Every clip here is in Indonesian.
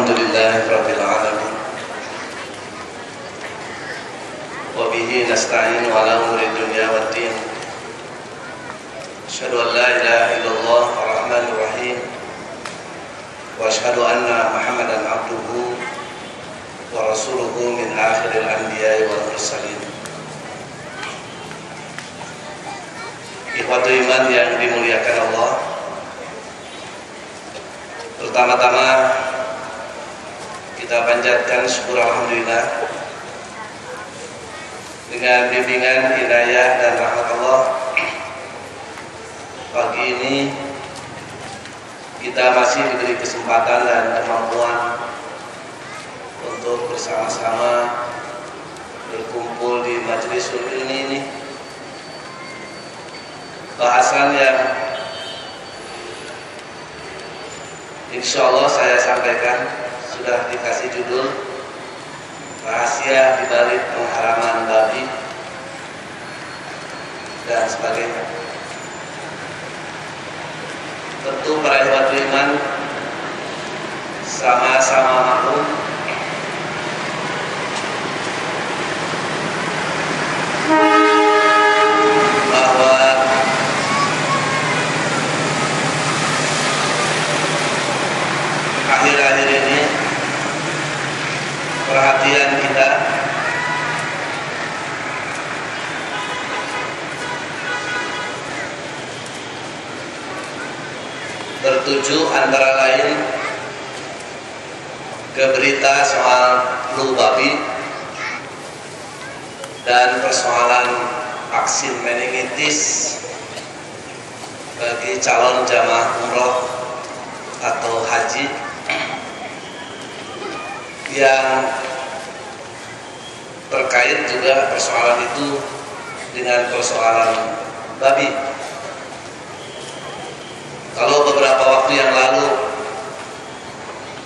Alhamdulillahirabbil alamin. Wa bihi nasta'inu ala umuri dunya waddin. Asyhadu an la ilaha illallah ar-rahmanir rahim. Wa asyhadu anna Muhammadan abduhu wa rasuluhu min akhiril anbiya'i wal mursalin. Ikhwatul iman yang dimuliakan Allah, pertama-tama kita panjatkan syukur alhamdulillah dengan bimbingan hidayah dan rahmat Allah. Pagi ini kita masih diberi kesempatan dan kemampuan untuk bersama-sama berkumpul di majelis ilmu ini. Bahasan yang insya Allah saya sampaikan sudah dikasih judul rahasia dibalik pengharaman babi dan sebagainya. Tentu para ikhwatul iman sama-sama maklum bahwa akhir-akhir ini perhatian kita tertuju antara lain ke berita soal flu babi dan persoalan vaksin meningitis bagi calon jamaah umroh atau haji yang terkait juga persoalan itu dengan persoalan babi. Kalau beberapa waktu yang lalu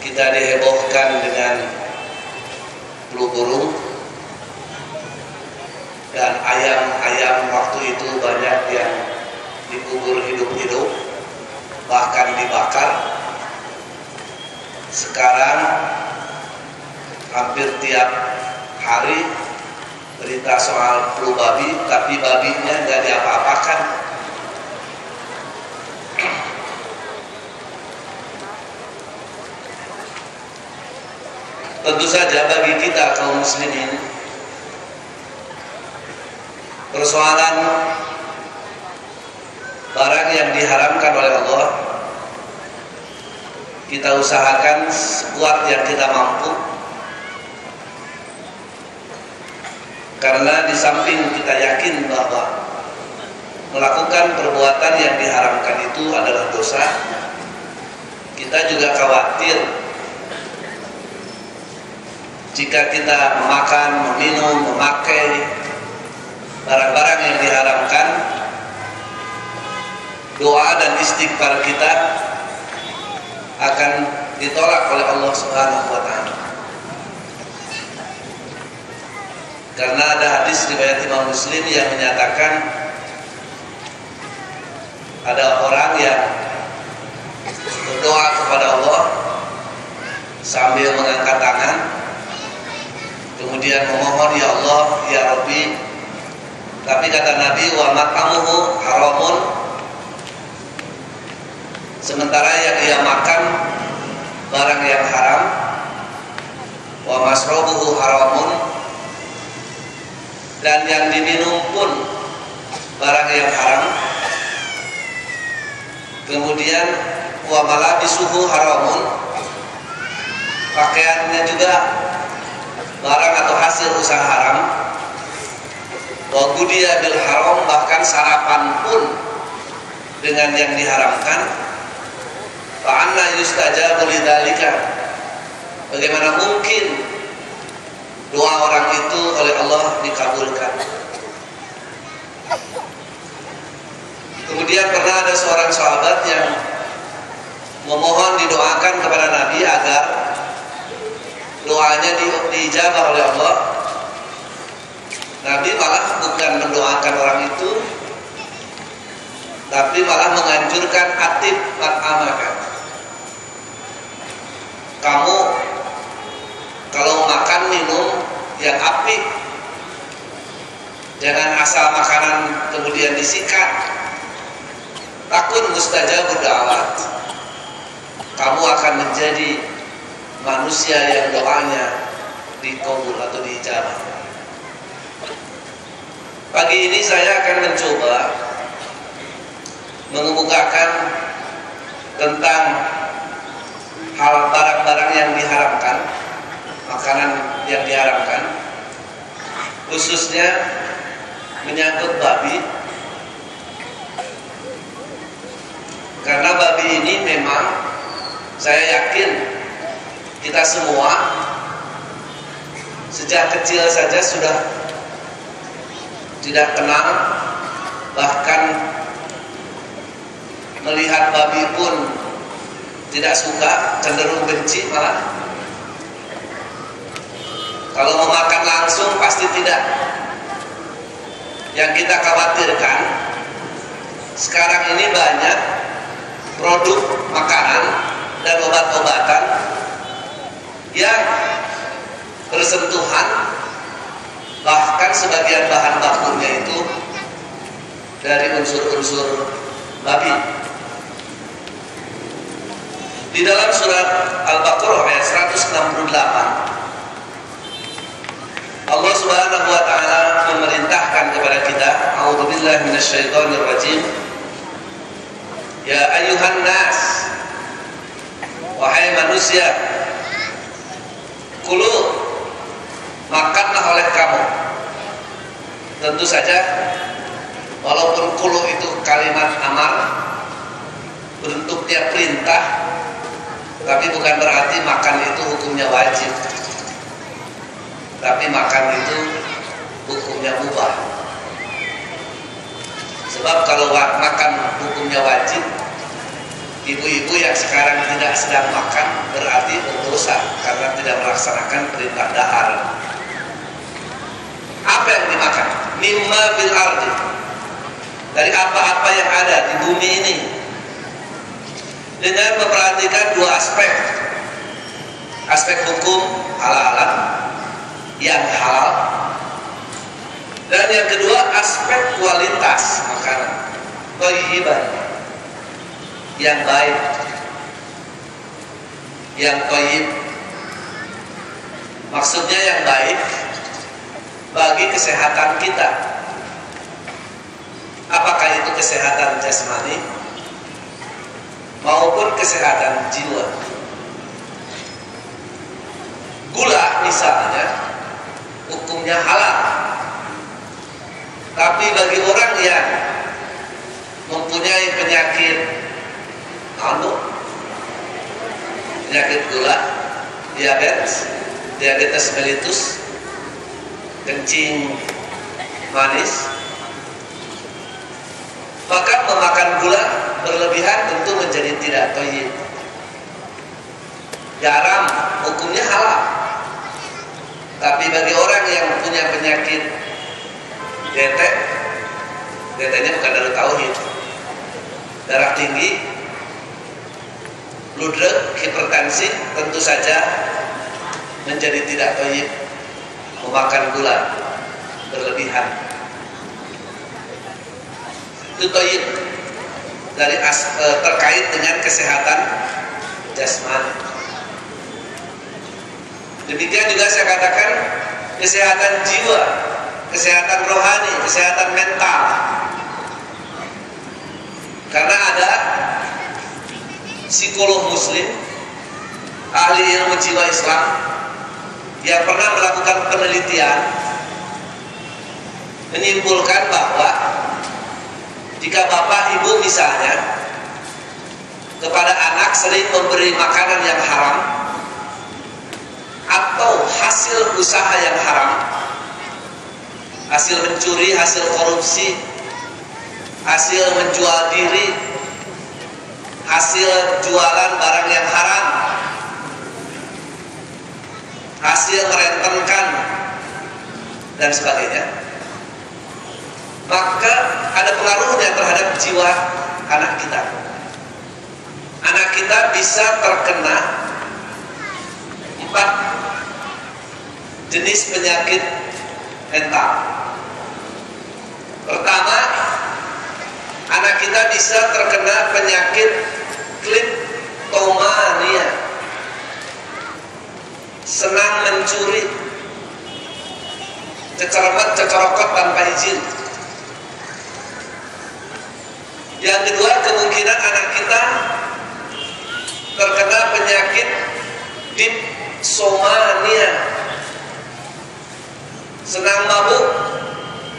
kita dihebohkan dengan flu burung dan ayam-ayam waktu itu banyak yang dikubur hidup-hidup bahkan dibakar. Sekarang hampir tiap hari berita soal flu babi, tapi babinya nggak diapa-apakan. Tentu saja bagi kita kaum muslimin, persoalan barang yang diharamkan oleh Allah kita usahakan sekuat yang kita mampu, karena di samping kita yakin bahwa melakukan perbuatan yang diharamkan itu adalah dosa, kita juga khawatir jika kita memakan, meminum, memakai barang-barang yang diharamkan, doa dan istighfar kita akan ditolak oleh Allah Subhanahu wa taala. Karena ada hadis riwayat Imam Muslim yang menyatakan ada orang yang berdoa kepada Allah sambil mengangkat tangan, kemudian memohon, ya Allah, ya Rabbi, tapi kata Nabi, wa mat'amuhu haramun, sementara yang ia makan barang yang haram, wa masrobuhu haramun, dan yang diminum pun barang yang haram, kemudian wa malabisuhu haramun, pakaiannya juga barang atau hasil usaha haram, wa gudiya bil haram, bahkan sarapan pun dengan yang diharamkan. Fa anna yustajabu lidzalika, bagaimana mungkin doa orang itu oleh Allah dikabulkan? Kemudian pernah ada seorang sahabat yang memohon didoakan kepada Nabi agar doanya diijabah oleh Allah. Nabi malah bukan mendoakan orang itu, tapi malah menganjurkan atib mat'amaka, kamu yang apik. Jangan asal makanan kemudian disikat. Takun mustajabud da'wat. Kamu akan menjadi manusia yang doanya dikabul atau diijabah. Pagi ini saya akan mencoba mengemukakan tentang hal barang-barang yang diharamkan, makanan yang diharamkan, khususnya menyangkut babi. Karena babi ini memang saya yakin kita semua sejak kecil saja sudah tidak kenal, bahkan melihat babi pun tidak suka, cenderung benci malah. Kalau mau makan langsung pasti tidak. Yang kita khawatirkan sekarang ini banyak produk makanan dan obat-obatan yang bersentuhan, bahkan sebagian bahan bakunya itu dari unsur-unsur babi. Di dalam surat Al-Baqarah ayat 168, Allah Subhanahu wa taala memerintahkan kepada kita, a'udzubillahi minasyaitonir rajim. Ya ayyuhan nas, wahai manusia, kulu, makanlah oleh kamu. Tentu saja walaupun kulu itu kalimat amar, bentuknya perintah, tapi bukan berarti makan itu hukumnya wajib. Tapi makan itu hukumnya mubah. Sebab kalau makan hukumnya wajib, ibu-ibu yang sekarang tidak sedang makan berarti berdosa karena tidak melaksanakan perintah dahar. Apa yang dimakan? Mimma bil ardi, dari apa-apa yang ada di bumi ini, dengan memperhatikan dua aspek. Aspek hukum halal yang halal, dan yang kedua aspek kualitas makanan, thayyiban, yang baik, yang thayyib. Maksudnya yang baik bagi kesehatan kita. Apakah itu kesehatan jasmani maupun kesehatan jiwa. Gula misalnya hukumnya halal, tapi bagi orang yang mempunyai penyakit penyakit gula, diabetes mellitus, kencing manis, maka memakan gula berlebihan tentu menjadi tidak thayyib. Garam hukumnya halal, tapi bagi orang yang punya penyakit DT-nya bukan darah tauhid, darah tinggi, ludruk, hipertensi, tentu saja menjadi tidak thayyib memakan gula berlebihan. Itu thayyib dari terkait dengan kesehatan jasmani. Demikian juga saya katakan kesehatan jiwa, kesehatan rohani, kesehatan mental. Karena ada psikolog muslim, ahli ilmu jiwa Islam, yang pernah melakukan penelitian menyimpulkan bahwa jika bapak ibu misalnya kepada anak sering memberi makanan yang haram atau hasil usaha yang haram, hasil mencuri, hasil korupsi, hasil menjual diri, hasil jualan barang yang haram, hasil merentenkan dan sebagainya, maka ada pengaruhnya terhadap jiwa anak kita. Anak kita bisa terkena 4 jenis penyakit mental. Pertama, anak kita bisa terkena penyakit kleptomania, senang mencuri, cecermet, cecorokot tanpa izin. Yang kedua, kemungkinan anak kita terkena penyakit dipsomania, senang mabuk,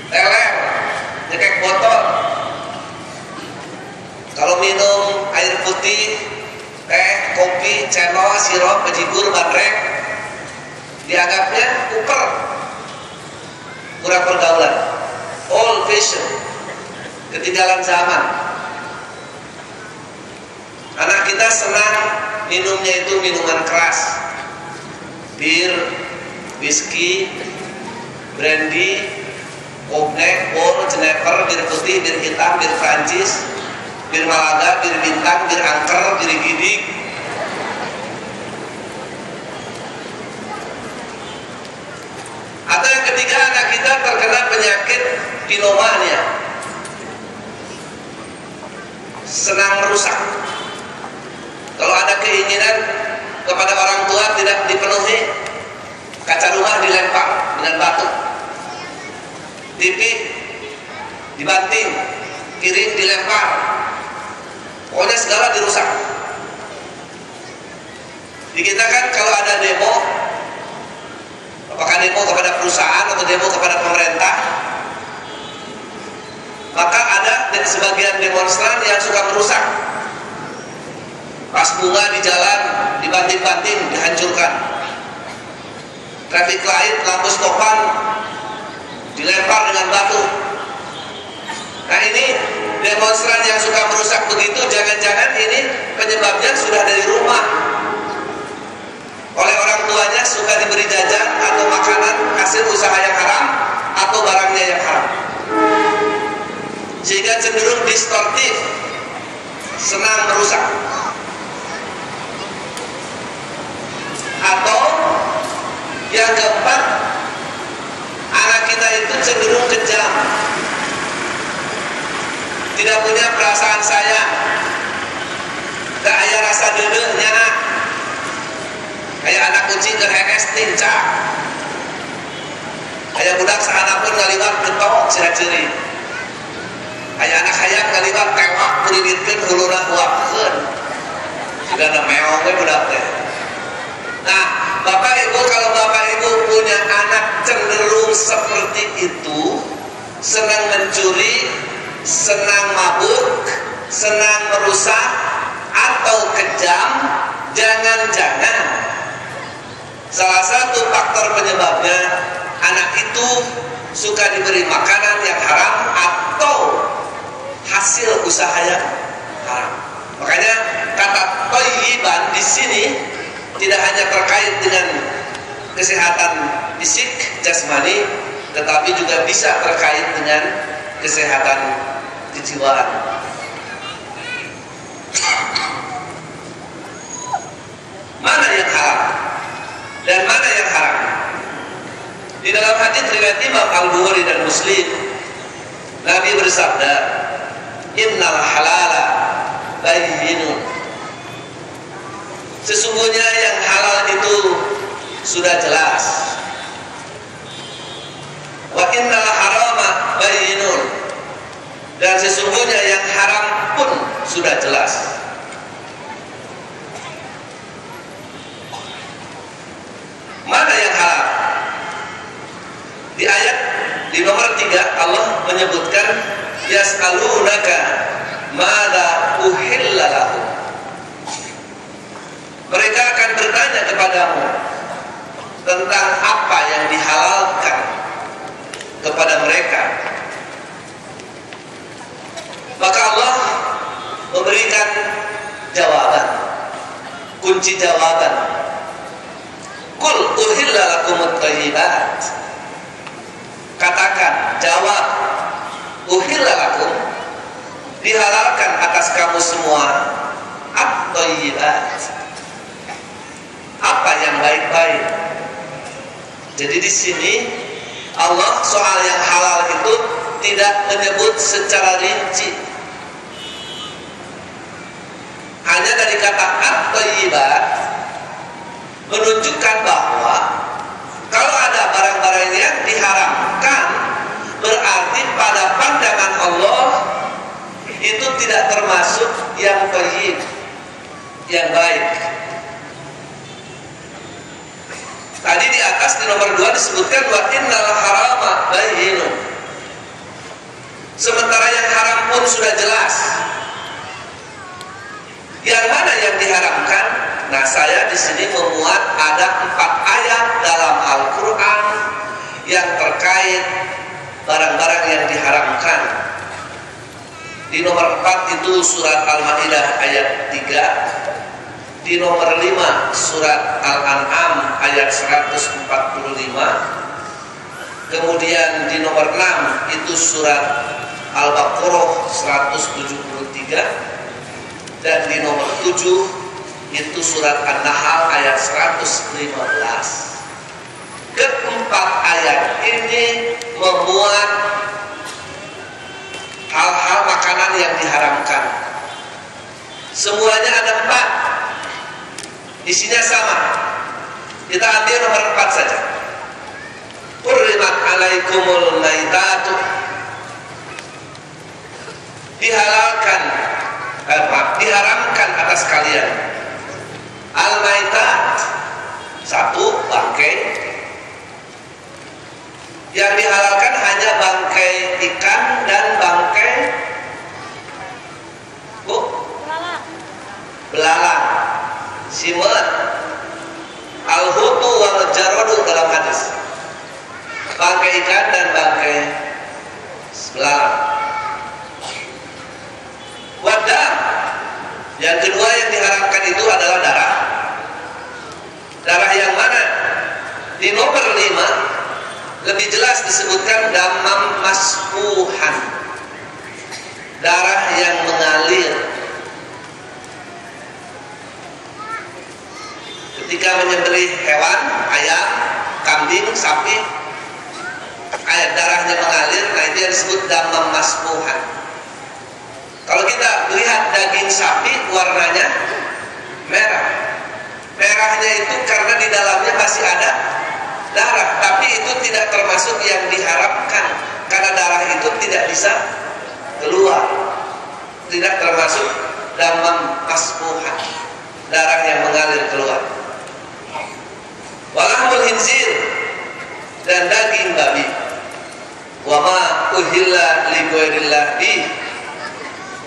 teler, nyekek botol. Kalau minum air putih, teh, kopi, cendol, sirup, bajigur, bandrek, dianggapnya kuper, kurang pergaulan, old fashion, ketinggalan zaman. Anak kita senang minumnya itu minuman keras, bir, whisky, brandy, cognac, bol, jenever, bir putih, bir hitam, bir Prancis, bir Malaga, bir bintang, bir angker, bir gidik. Atau yang ketiga, anak kita terkena penyakit pinomania, senang merusak. Kalau ada keinginan kepada orang tua tidak dipenuhi, kaca rumah dilempar dengan batu, TV dibanting, piring dilempar, pokoknya segala dirusak. Di kita kan kalau ada demo, apakah demo kepada perusahaan atau demo kepada pemerintah, maka ada sebagian demonstran yang suka merusak. Pas bunga di jalan dibanting-banting, dihancurkan. Traffic light, lampu stopan dilempar dengan batu. Nah, ini demonstran yang suka merusak begitu, jangan-jangan ini penyebabnya sudah dari rumah. Oleh orang tuanya suka diberi jajan atau makanan hasil usaha yang haram atau barangnya yang haram, sehingga cenderung distortif, senang merusak. Atau yang keempat, anak kita itu cenderung kejam, tidak punya perasaan sayang, gak ada rasa dedeknya, kayak anak kucing ke henes tincak, kayak budak sehana pun ngaliwat betok ciri-ciri, kayak anak hayang ngaliwat tewak beriditkan huluna huapkeun, sudah ada meong budak teh. Nah, Bapak Ibu, kalau Bapak Ibu punya anak cenderung seperti itu, senang mencuri, senang mabuk, senang merusak, atau kejam, jangan-jangan salah satu faktor penyebabnya anak itu suka diberi makanan yang haram atau hasil usaha yang haram. Makanya kata thayyiban di sini tidak hanya terkait dengan kesehatan fisik jasmani, tetapi juga bisa terkait dengan kesehatan kejiwaan. Mana yang halal dan mana yang haram? Di dalam hadis riwayat Imam Al-Bukhari dan Muslim, Nabi bersabda, "Innal halala bayyinun." Sesungguhnya yang halal itu sudah jelas. Wa innal harama bayyinun. Dan sesungguhnya yang haram pun sudah jelas. Mana yang halal? Di ayat di nomor 3 Allah menyebutkan yas'alunaka madza uhilla lahum. Mereka akan bertanya kepadamu tentang apa yang dihalalkan kepada mereka. Maka Allah memberikan jawaban, kunci jawaban. Qul uhilla lakumut thayyibat. Katakan, jawab, uhilla lakum, dihalalkan atas kamu semua at-thayyibat, apa yang baik-baik. Jadi di sini Allah soal yang halal itu tidak menyebut secara rinci. Hanya dari kata at-thayyibat menunjukkan bahwa kalau ada barang-barang yang diharamkan, berarti pada pandangan Allah itu tidak termasuk yang thayyib, yang baik. Tadi di atas di nomor 2 disebutkan wa innal harama bayyinun. Sementara yang haram pun sudah jelas. Yang mana yang diharamkan? Nah, saya di sini memuat ada 4 ayat dalam Al-Quran yang terkait barang-barang yang diharamkan. Di nomor 4 itu surat Al-Maidah ayat 3. Di nomor 5 surat Al-An'am ayat 145. Kemudian di nomor 6 itu surat Al-Baqarah 173. Dan di nomor 7 itu surat An-Nahl ayat 115. Keempat ayat ini memuat hal-hal makanan yang diharamkan. Semuanya ada 4. Isinya sama. Kita ambil nomor 4 saja. Hurrimat alaikumul maitatu. Diharamkan atas kalian al-maitat, 1 bangkai. Yang dihalalkan hanya bangkai ikan dan bangkai belalang, simet, al-hutu wal jaradu dalam hadis. Bangkai ikan dan bangkai belalang. Wadah. Yang kedua yang diharamkan itu adalah darah. Darah yang mana? Di nomor 5 lebih jelas disebutkan damam masfuhan, darah yang mengalir. Ketika menyembelih hewan, ayam, kambing, sapi, air darahnya mengalir, nah itu yang disebut damam masfuhan. Kalau kita lihat daging sapi warnanya merah. Merahnya itu karena di dalamnya masih ada darah, tapi itu tidak termasuk yang diharapkan karena darah itu tidak bisa keluar. Tidak termasuk damam masfuhan, darah yang mengalir keluar. Walahmul khinzir, dan daging babi. Wa ma uhilla li ghairillah bih,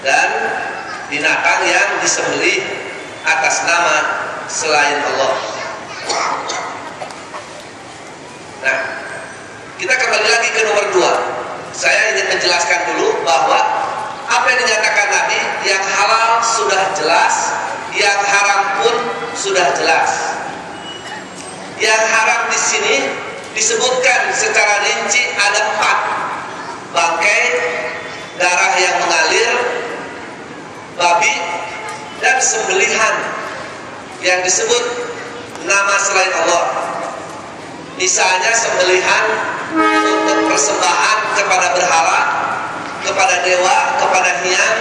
dan binatang yang disembelih atas nama selain Allah. Nah, kita kembali lagi ke nomor 2. Saya ingin menjelaskan dulu bahwa apa yang dinyatakan Nabi, yang halal sudah jelas, yang haram pun sudah jelas. Yang haram di sini disebutkan secara rinci ada 4. Bangkai, darah yang mengalir, babi, dan sembelihan yang disebut nama selain Allah. Misalnya sembelihan untuk persembahan kepada berhala, kepada dewa, kepada hyang,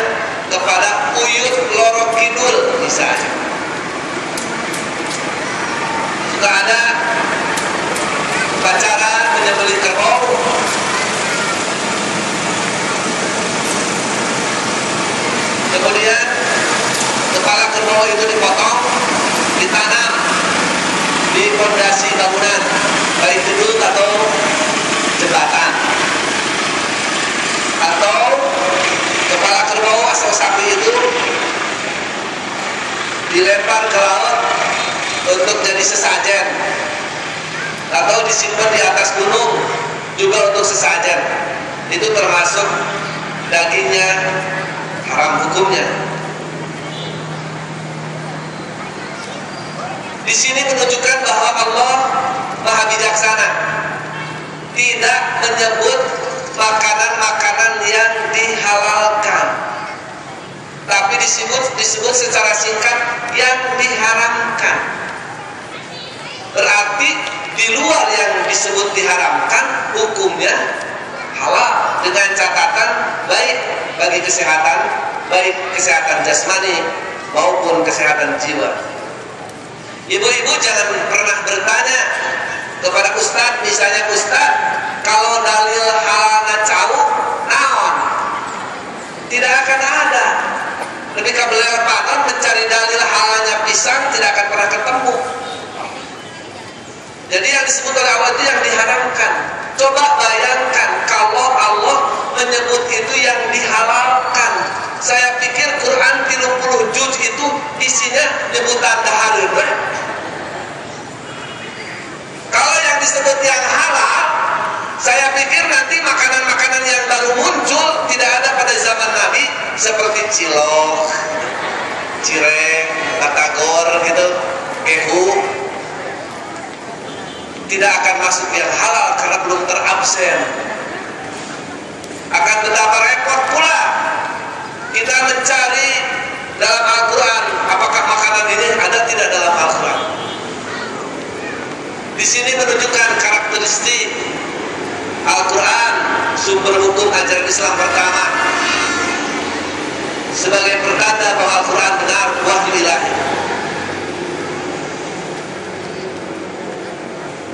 kepada uyut loro kidul misalnya. Juga ada upacara menyembelih kerbau. Kemudian kepala kerbau itu dipotong, ditanam di fondasi bangunan, baik gedung atau jembatan. Atau kepala kerbau asal sapi itu dilempar ke laut untuk jadi sesajen, atau disimpan di atas gunung juga untuk sesajen. Itu termasuk dagingnya haram hukumnya. Di sini menunjukkan bahwa Allah Maha Bijaksana, tidak menyebut makanan-makanan yang dihalalkan, tapi disebut secara singkat yang diharamkan. Berarti di luar yang disebut diharamkan hukumnya halal dengan catatan baik bagi kesehatan, baik kesehatan jasmani maupun kesehatan jiwa. Ibu-ibu jangan pernah bertanya kepada ustadz, misalnya ustadz, kalau dalil halalna cau naon? Tidak akan ada. Ketika beliau panon mencari dalil halalnya pisang tidak akan pernah ketemu. Jadi yang disebut oleh Allah itu yang diharamkan. Coba bayangkan kalau Allah menyebut itu yang dihalalkan. Saya pikir Quran 30 juz itu isinya nyebutan dahareun. Kalau yang disebut yang halal, saya pikir nanti makanan-makanan yang baru muncul tidak ada pada zaman Nabi seperti cilok, cireng, batagor gitu, kehu. Tidak akan masuk yang halal karena belum terabsen. Akan betapa repot pula kita mencari dalam Al-Quran apakah makanan ini ada tidak dalam Al-Quran. Di sini menunjukkan karakteristik Al-Quran, sumber hukum ajaran Islam pertama, sebagai pertanda bahwa Al-Quran benar wahyu ilahi.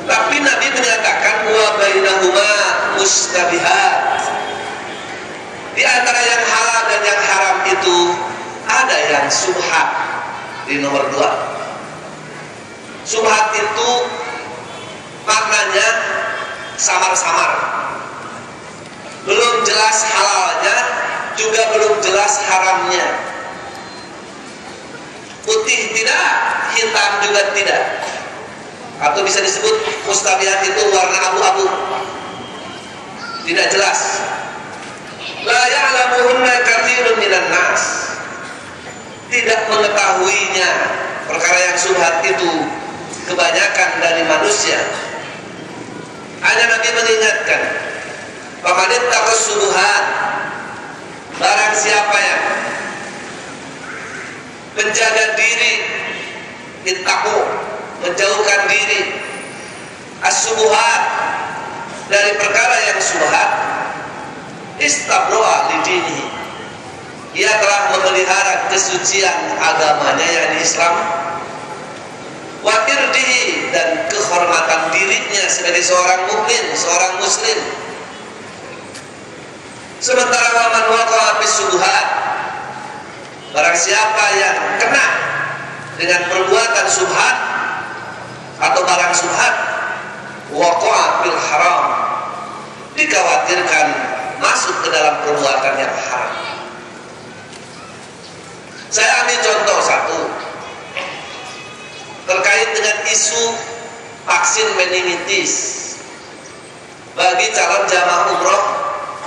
Tapi Nabi menyatakan wa bainahuma mustabihat. Di antara yang halal dan yang haram itu ada yang subhat di nomor 2. Subhat itu maknanya samar-samar, belum jelas halalnya, juga belum jelas haramnya. Putih tidak, hitam juga tidak. Atau bisa disebut mustabihat itu warna abu-abu, tidak jelas. La ya'lamuhunna katsirun minan nas. Tidak mengetahuinya perkara yang subhat itu kebanyakan dari manusia. Hanya Nabi mengingatkan, "Famanit taqas subuhat." Barang siapa yang menjaga diri, ittaqu, menjauhkan diri as-subuhat dari perkara yang subhat, istabro'a lidinihi, ia telah memelihara kesucian agamanya yakni Islam, wa irdihi, dan kehormatan dirinya sebagai seorang mukmin, seorang muslim. Sementara waman waqa'a bis-subuhat, barang siapa yang kena dengan perbuatan subhat atau barang subhat, waqa'a bil haram, dikhawatirkan masuk ke dalam perbuatan yang haram. Saya ambil contoh satu terkait dengan isu vaksin meningitis bagi calon jamaah umroh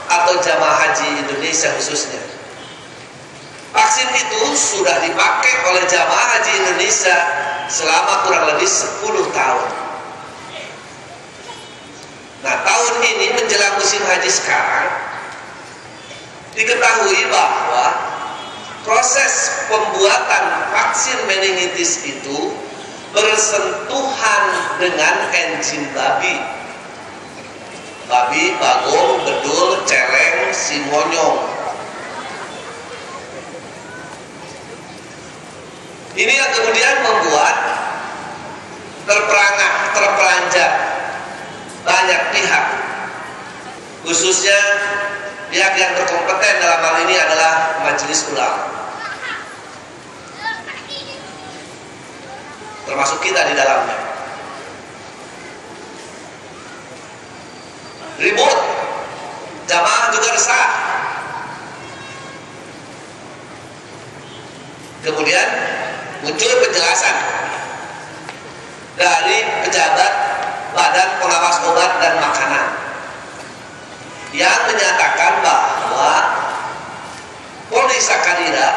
atau jamaah haji Indonesia khususnya. Vaksin itu sudah dipakai oleh jamaah haji Indonesia selama kurang lebih 10 tahun. Nah, tahun ini menjelang musim haji sekarang, diketahui bahwa proses pembuatan vaksin meningitis itu bersentuhan dengan enzim babi, bagong, bedul, celeng, simonyong. Ini yang kemudian membuat terperanjat banyak pihak, khususnya pihak yang berkompeten dalam hal ini adalah Majelis Ulama, termasuk kita di dalamnya. Ribut, jamaah juga resah. Kemudian muncul penjelasan dari pejabat Badan Pengawas Obat dan Makanan yang menyatakan bahwa polisakarida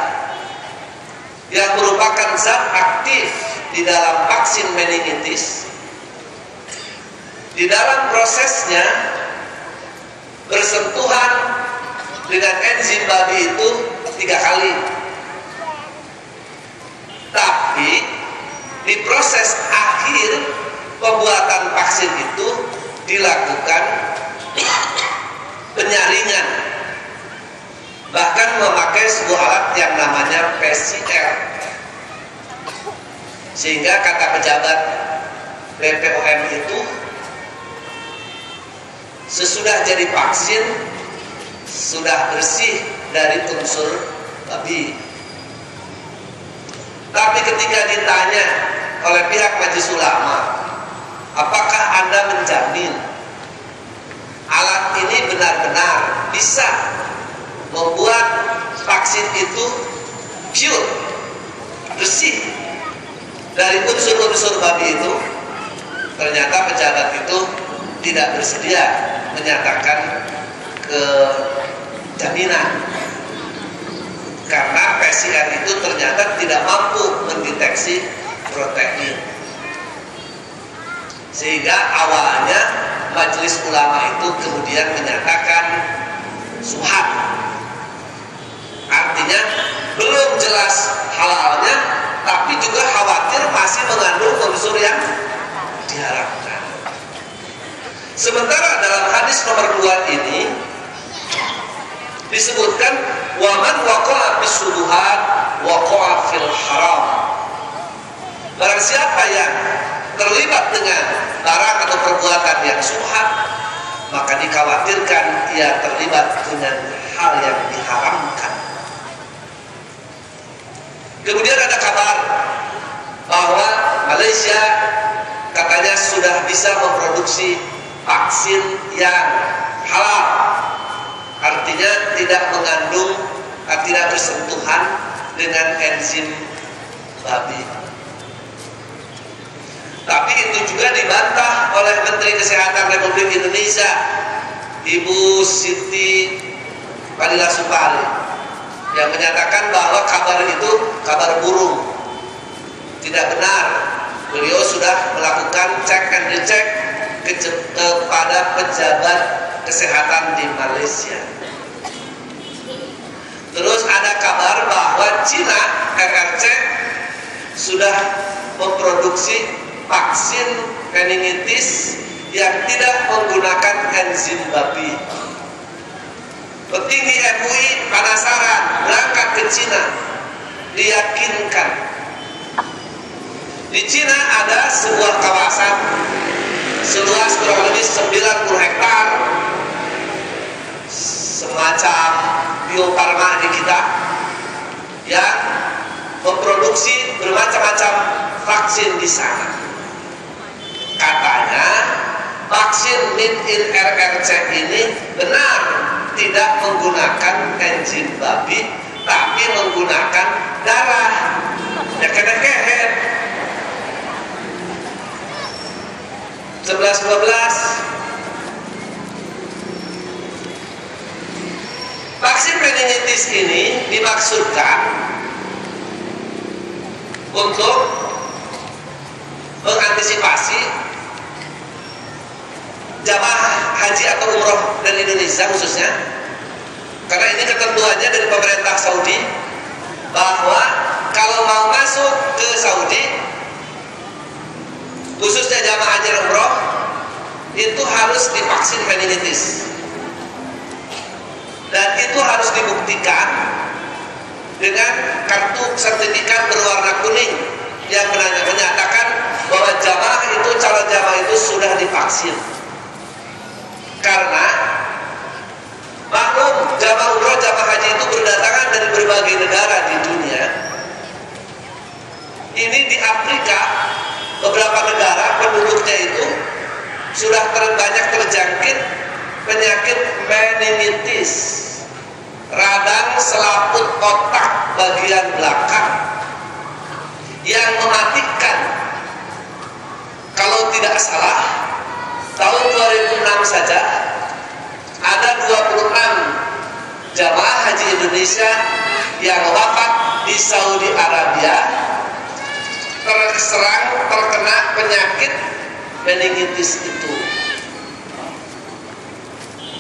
yang merupakan zat aktif di dalam vaksin meningitis, di dalam prosesnya bersentuhan dengan enzim babi itu 3 kali. Tapi di proses akhir pembuatan vaksin dilakukan penyaringan, bahkan memakai sebuah alat yang namanya PCR, sehingga kata pejabat BPOM itu sesudah jadi vaksin sudah bersih dari unsur babi. Tapi ketika ditanya oleh pihak Majelis Ulama, apakah Anda menjamin alat ini benar-benar bisa membuat vaksin itu pure, bersih dari unsur-unsur babi itu? Ternyata pejabat itu tidak bersedia menyatakan jaminan, karena PCR itu ternyata tidak mampu mendeteksi protein. Sehingga awalnya Majelis Ulama itu kemudian menyatakan subhat, artinya belum jelas halalnya, tapi juga khawatir masih mengandung unsur yang diharapkan. Sementara dalam hadis nomor 2 ini disebutkan waman waqa'a bisubuhat waqa'a fil haram. Barang siapa yang terlibat dengan barang atau perbuatan yang subhat, maka dikhawatirkan ia terlibat dengan hal yang diharamkan. Kemudian ada kabar bahwa Malaysia katanya sudah bisa memproduksi vaksin yang halal, artinya tidak mengandung, tidak bersentuhan dengan enzim babi. Tapi itu juga dibantah oleh Menteri Kesehatan Republik Indonesia, Ibu Siti Fadila Supari, yang menyatakan bahwa kabar itu kabar burung, tidak benar. Beliau sudah melakukan cek and recheck kepada pejabat kesehatan di Malaysia. Terus ada kabar bahwa Cina, RRC, sudah memproduksi vaksin meningitis yang tidak menggunakan enzim babi. Petinggi MUI penasaran, berangkat ke Cina, diyakinkan. Di Cina ada sebuah kawasan seluas kurang lebih 90 hektar, semacam Bio Farma di kita, yang memproduksi bermacam-macam vaksin di sana. Katanya vaksin made in RRC ini benar tidak menggunakan enzim babi, tapi menggunakan darah. Ya kena keher. 11-12 vaksin meningitis ini dimaksudkan untuk mengantisipasi jamaah haji atau umroh dari Indonesia khususnya, karena ini ketentuannya dari pemerintah Saudi bahwa kalau mau masuk ke Saudi, khususnya jamaah haji dan umroh, itu harus divaksin meningitis, dan itu harus dibuktikan dengan kartu sertifikat berwarna kuning yang menyatakan bahwa jamaah itu, calon jamaah itu sudah divaksin. Karena maklum jamaah umroh, jamaah haji itu berdatangan dari berbagai negara di dunia. Ini di Afrika, beberapa negara penduduknya itu sudah banyak terjangkit penyakit meningitis, radang selaput otak bagian belakang, yang mematikan. Kalau tidak salah, tahun 2006 saja ada 26 jamaah haji Indonesia yang wafat di Saudi Arabia terkena penyakit meningitis itu.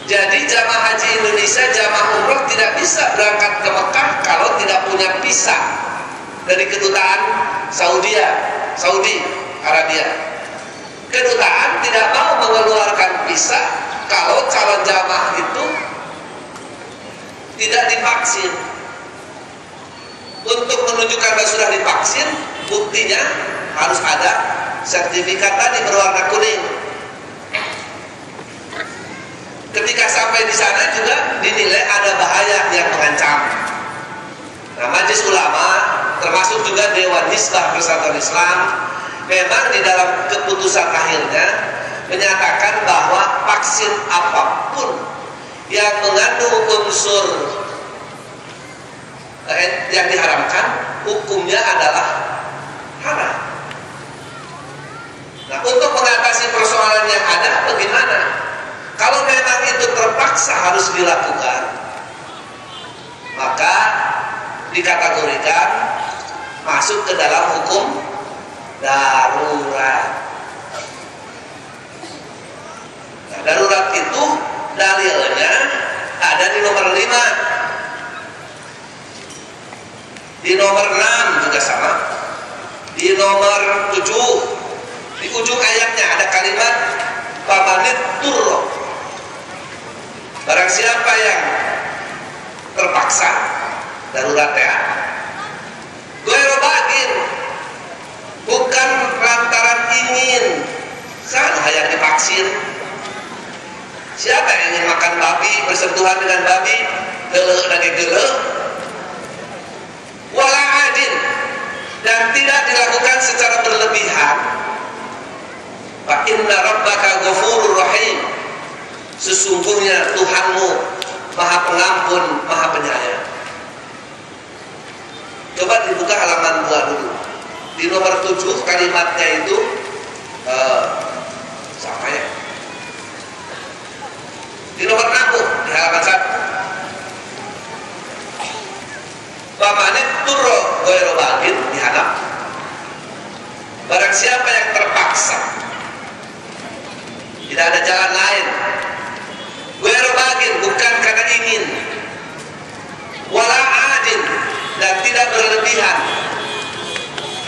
Jadi jamaah haji Indonesia, jamaah umroh tidak bisa berangkat ke Mekah kalau tidak punya visa dari kedutaan Saudi Arabia. Kedutaan tidak mau mengeluarkan visa kalau calon jamaah itu tidak divaksin. Untuk menunjukkan bahwa sudah divaksin, buktinya harus ada sertifikat tadi berwarna kuning. Ketika sampai di sana juga dinilai ada bahaya yang mengancam. Nah, Majelis Ulama termasuk juga Dewan Hizbah Persatuan Islam memang di dalam keputusan akhirnya menyatakan bahwa vaksin apapun yang mengandung unsur yang diharamkan hukumnya adalah haram. Nah, untuk mengatasi persoalan yang ada bagaimana? Kalau memang itu terpaksa harus dilakukan, maka dikategorikan masuk ke dalam hukum darurat. Nah, darurat itu dalilnya ada di nomor 5, di nomor 6 juga sama, di nomor 7, di ujung ayatnya ada kalimat pamanit turro, barang siapa yang terpaksa darurat ya, gue robagin, bukan lantaran ingin sana yang divaksin. Siapa yang ingin makan babi, bersentuhan dengan babi, gelek lagi gelek, wala adin, dan tidak dilakukan secara berlebihan. Fa inna rabbaka ghafurur rahim, sesungguhnya Tuhanmu Maha Pengampun, Maha Penyayang. Coba dibuka halaman 2 dulu. Di nomor 7 kalimatnya itu sama ya. Di nomor 6 di halaman 1. Pamanit turro goyro bagin dihanap. Barang siapa yang terpaksa, tidak ada jalan lain. Goyro bagin bukan karena ingin, wala adin, dan tidak berlebihan,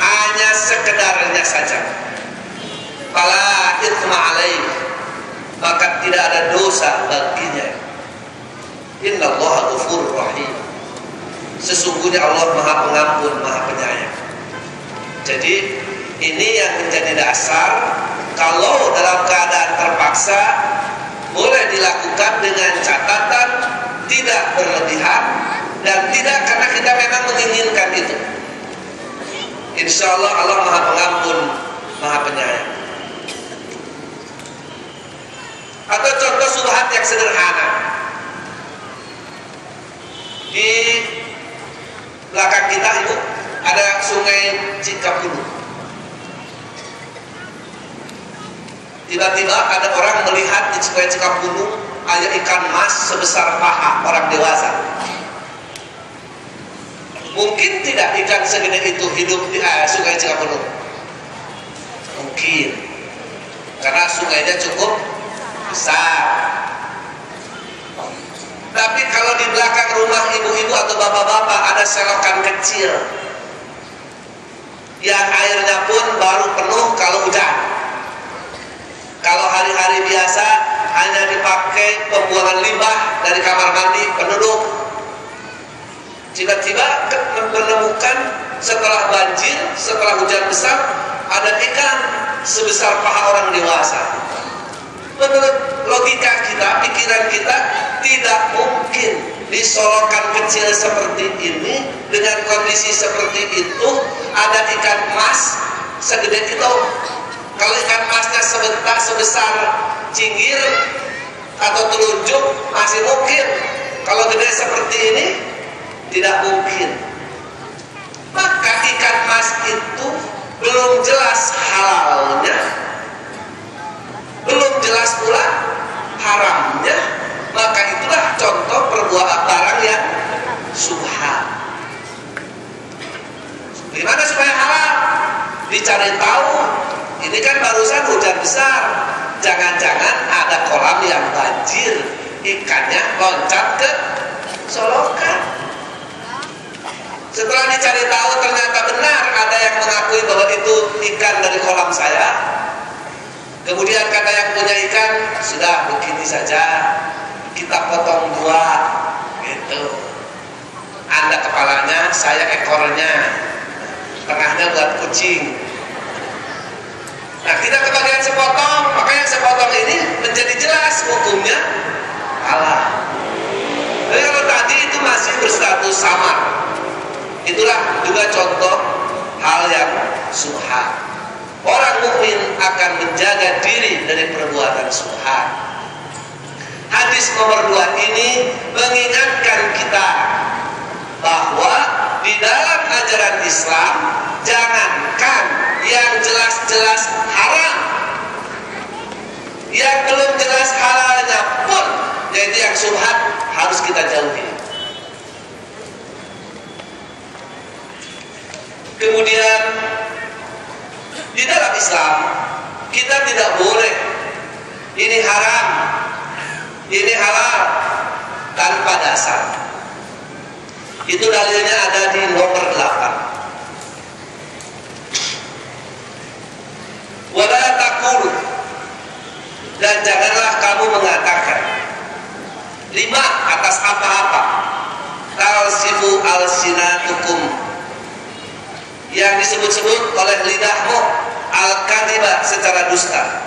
hanya sekedarnya saja. Fala itsma alaih, maka tidak ada dosa baginya. Innallaha ghafurur rahim, sesungguhnya Allah Maha Pengampun, Maha Penyayang. Jadi ini yang menjadi dasar kalau dalam keadaan terpaksa boleh dilakukan dengan catatan tidak berlebihan dan tidak karena kita memang menginginkan itu. Insya Allah Allah Maha Pengampun, Maha Penyayang. Atau contoh subhat yang sederhana, di belakang kita itu ada sungai Cikapundung. Tiba-tiba ada orang melihat di sungai Cikapundung ada ikan mas sebesar paha orang dewasa. Mungkin tidak ikan segede itu hidup di sungai Cikapundung? Mungkin, karena sungainya cukup besar. Tapi kalau di belakang rumah ibu-ibu atau bapak-bapak ada selokan kecil yang airnya pun baru penuh kalau hujan. Kalau hari-hari biasa hanya dipakai pembuangan limbah dari kamar mandi penduduk. Tiba-tiba menemukan setelah banjir, setelah hujan besar, ada ikan sebesar paha orang dewasa. Menurut logika kita, pikiran kita, tidak mungkin di solokan kecil seperti ini dengan kondisi seperti itu ada ikan mas segede itu. Kalau ikan masnya sebesar cinggir atau telunjuk masih mungkin. Kalau gede seperti ini tidak mungkin. Maka ikan mas itu belum jelas halalnya, belum jelas pula haramnya. Maka itulah contoh perbuatan barang yang subhat. Gimana supaya halal? Dicari tahu. Ini kan barusan hujan besar, jangan-jangan ada kolam yang banjir, ikannya loncat ke solokan. Setelah dicari tahu ternyata benar ada yang mengakui bahwa itu ikan dari kolam saya, Kemudian kata yang punya ikan, sudah begini saja, kita potong dua, gitu. Anda kepalanya, saya ekornya, tengahnya buat kucing. Nah, kita kebagian sepotong, maka yang sepotong ini menjadi jelas hukumnya halal. Tapi kalau tadi itu masih berstatus samar, itulah juga contoh hal yang subhan. Orang mukmin akan menjaga diri dari perbuatan subhan. Hadis nomor 2 ini mengingatkan kita bahwa di dalam ajaran Islam jangankan yang jelas-jelas haram, yang belum jelas halalnya pun, yaitu yang subhan, harus kita jauhi. Kemudian di dalam Islam kita tidak boleh ini haram, ini halal tanpa dasar. Itu dalilnya ada di nomor 8. Wala taqulu, dan janganlah kamu mengatakan lima atas apa-apa talsifu alsinatukum, yang disebut-sebut oleh lidahmu al-kadhiba, secara dusta.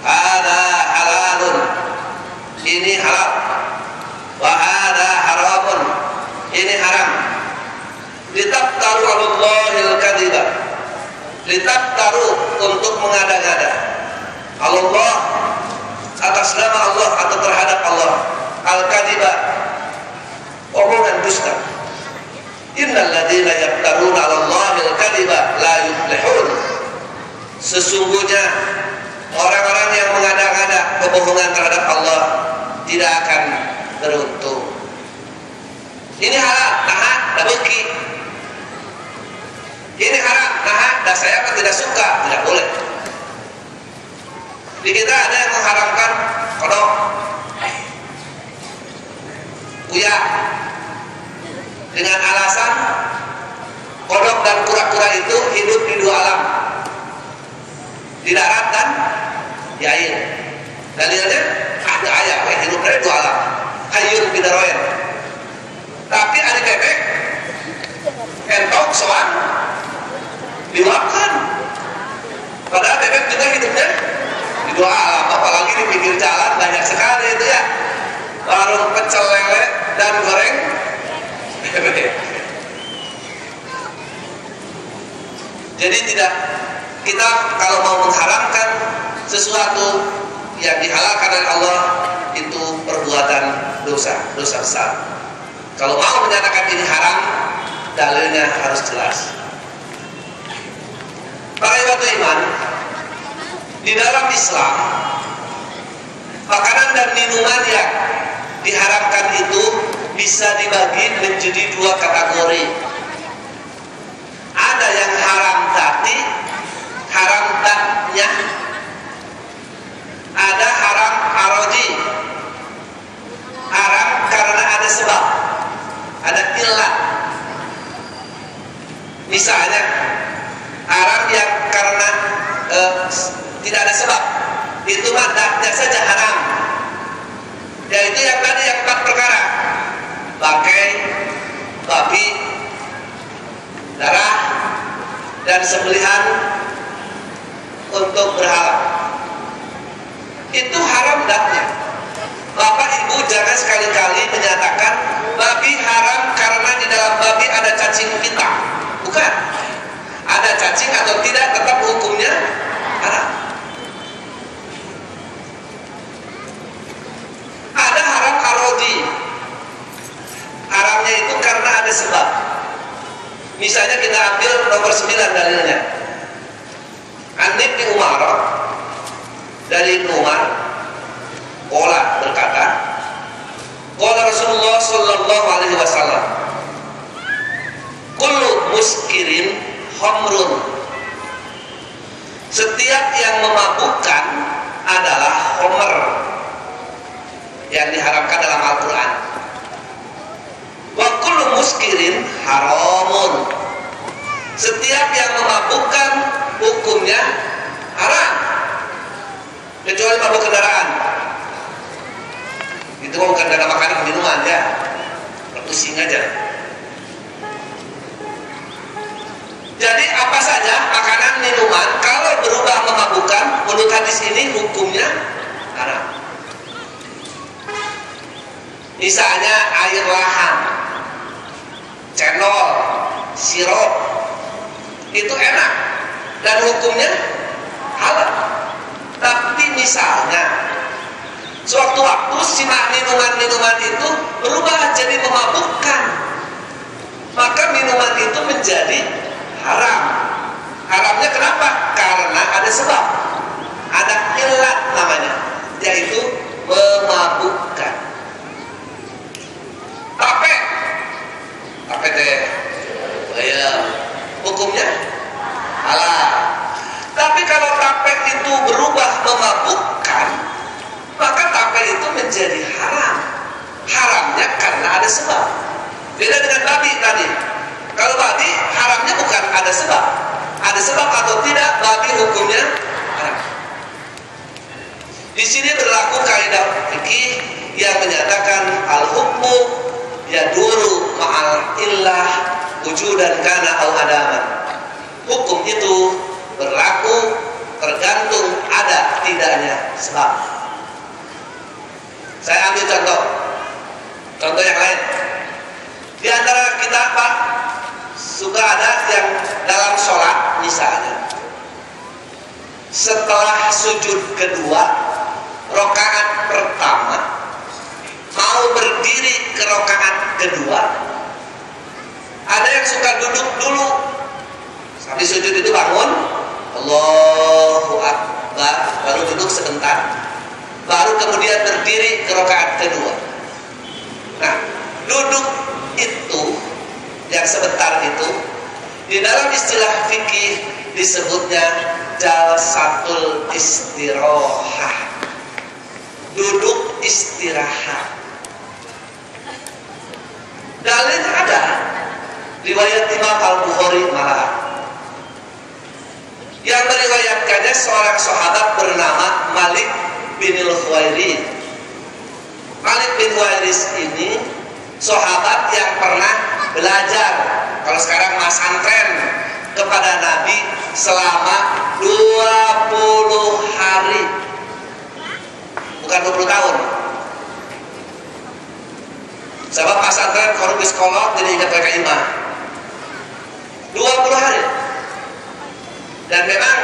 Hada halalun, ini halal. Wa hada haramun, ini haram. Litaftaru 'alallahi al-kadhiba, litaftaru, untuk mengada-ngada, Allah, atas nama Allah atau terhadap Allah, al-kadhiba, omongan dusta. Innal ladzina yaftaruna 'alallahi al-kadhiba la yuflihun. Sesungguhnya orang-orang yang mengada-ngada kebohongan terhadap Allah tidak akan beruntung. Ini halal, nah, dah beki. Ini haram, nah, dah saya kan tidak suka, tidak boleh. Di kita ada yang mengharamkan kodok, uya, dengan alasan kodok dan kura-kura itu hidup di dua alam, di darat dan di air. Dalilnya ada ayat yang hidup dari dua alam, hayyun bidaroyen. Tapi ada bebek entok soan dimakan, padahal bebek juga hidupnya di dua alam. Apalagi di pinggir jalan banyak sekali itu ya, warung pecel lele dan goreng bebek. Jadi tidak, kita kalau mau mengharamkan sesuatu yang dihalalkan oleh Allah, itu perbuatan dosa besar. Kalau mau menyatakan ini haram, dalilnya harus jelas. Para ikhwatul iman, di dalam Islam makanan dan minuman yang diharamkan itu bisa dibagi menjadi dua kategori. Ada yang haram tati, haram taknya. Ada haram aroji, haram karena ada sebab, ada illat. Misalnya haram yang karena tidak ada sebab, itu maknanya saja haram. Yaitu yang tadi yang 4 perkara: bangkai, babi, darah, dan sembelihan untuk berhala. Itu haram daknya. Bapak Ibu jangan sekali-kali menyatakan babi haram karena di dalam babi ada cacing pita. Bukan. Ada cacing atau tidak, tetap hukumnya haram. Ada haram arodi. Haramnya itu karena ada sebab. Misalnya kita ambil nomor 9 dalilnya. An Ibnu Umar, dari Ibnu Umar, qala, berkata, qala Rasulullah sallallahu alaihi wasallam, kullu muskirin khamrun. Setiap yang memabukkan adalah khamr, yang diharamkan dalam Al-Quran. Wa kullu muskirin haramun. Setiap yang memabukkan hukumnya haram. kecuali mabuk kendaraan. Itu bukan karena makanan minuman ya, pusing aja. Jadi apa saja makanan minuman kalau berubah memabukkan, menurut hadis ini hukumnya haram. Misalnya air laham, cendol, sirup, itu enak dan hukumnya halal. Tapi misalnya sewaktu-waktu si minuman-minuman itu berubah jadi memabukkan, maka minuman itu menjadi haram. Haramnya kenapa? Karena ada sebab, ada ilat namanya, yaitu memabukkan. Tape teh, ya hukumnya halal. Tapi kalau tape itu berubah memabukkan, maka tape itu menjadi haram. Haramnya karena ada sebab. Beda dengan babi tadi. Kalau babi haramnya bukan ada sebab. Ada sebab atau tidak, babi hukumnya haram. Di sini berlaku kaidah fikih yang menyatakan al-hukmu yaduru ma'al illah wujudan kana au adaman. Hukum itu berlaku tergantung ada tidaknya sebab. Saya ambil contoh yang lain. Di antara kita Pak, suka ada yang dalam sholat misalnya, setelah sujud kedua, rakaat pertama, mau berdiri ke rakaat kedua, ada yang suka duduk dulu, habis sujud itu bangun, Allahu Akbar, baru duduk sebentar, baru kemudian berdiri ke rakaat kedua. Nah, duduk itu yang sebentar itu di dalam istilah fikih disebutnya jalsatul istirahah, duduk istirahat. Dalil ada riwayat Imam Al-Bukhari malah yang meriwayatkannya seorang sahabat bernama Malik bin Al-Huwairi. Malik bin Huwairis ini sahabat yang pernah belajar, kalau sekarang masantren, kepada Nabi selama 20 hari, bukan 20 tahun. Sebab masantren korup di sekolah jadi ingat mereka imam 20 hari. Dan memang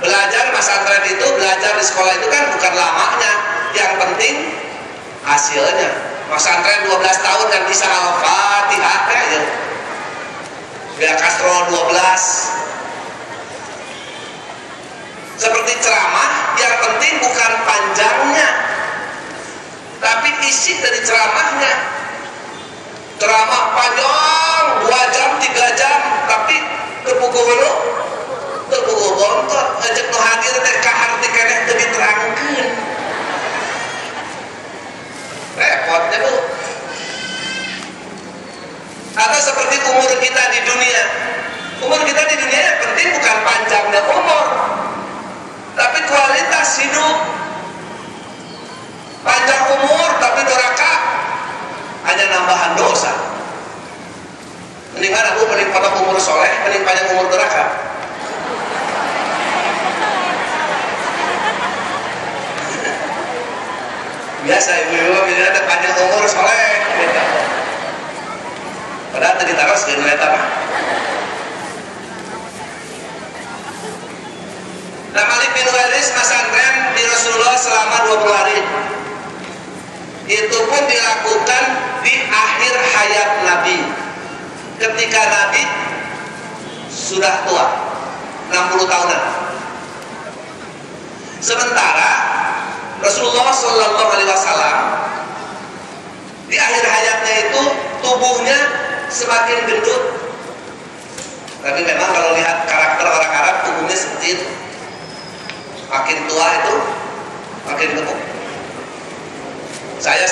belajar masantren itu, belajar di sekolah itu kan bukan lamanya, yang penting hasilnya. Masantren 12 tahun dan bisa Al-Fatihah ya. Biar Castro 12. Seperti ceramah, yang penting bukan panjangnya, tapi isi dari ceramahnya. Ceramah panjang 2 jam, 3 jam, tapi terpukul dulu, terpukul bontot, ngajak nu hadir teh kahar teh keneh teu diterangkeun. Repotnya Bu. Atau seperti umur kita di dunia. Umur kita di dunia yang penting bukan panjangnya umur, tapi kualitas hidup. Panjang umur tapi doraka, hanya nambahan dosa. Mending mana Bu? Mending potong umur soleh, mending panjang umur doraka. Biasa ibu-ibu bila ada panjang umur soleh gitu. Padahal tadi taruh segini lihat apa. Nah, Malik bin Huwairis masantren di Rasulullah selama 20 hari. Itu pun dilakukan di akhir hayat Nabi, ketika Nabi sudah tua, 60 tahunan. Sementara Rasulullah Shallallahu Alaihi Wasallam di akhir hayatnya itu tubuhnya semakin gendut. Tapi memang kalau lihat karakter orang Arab, tubuhnya seperti itu. Makin tua itu makin gemuk. Saya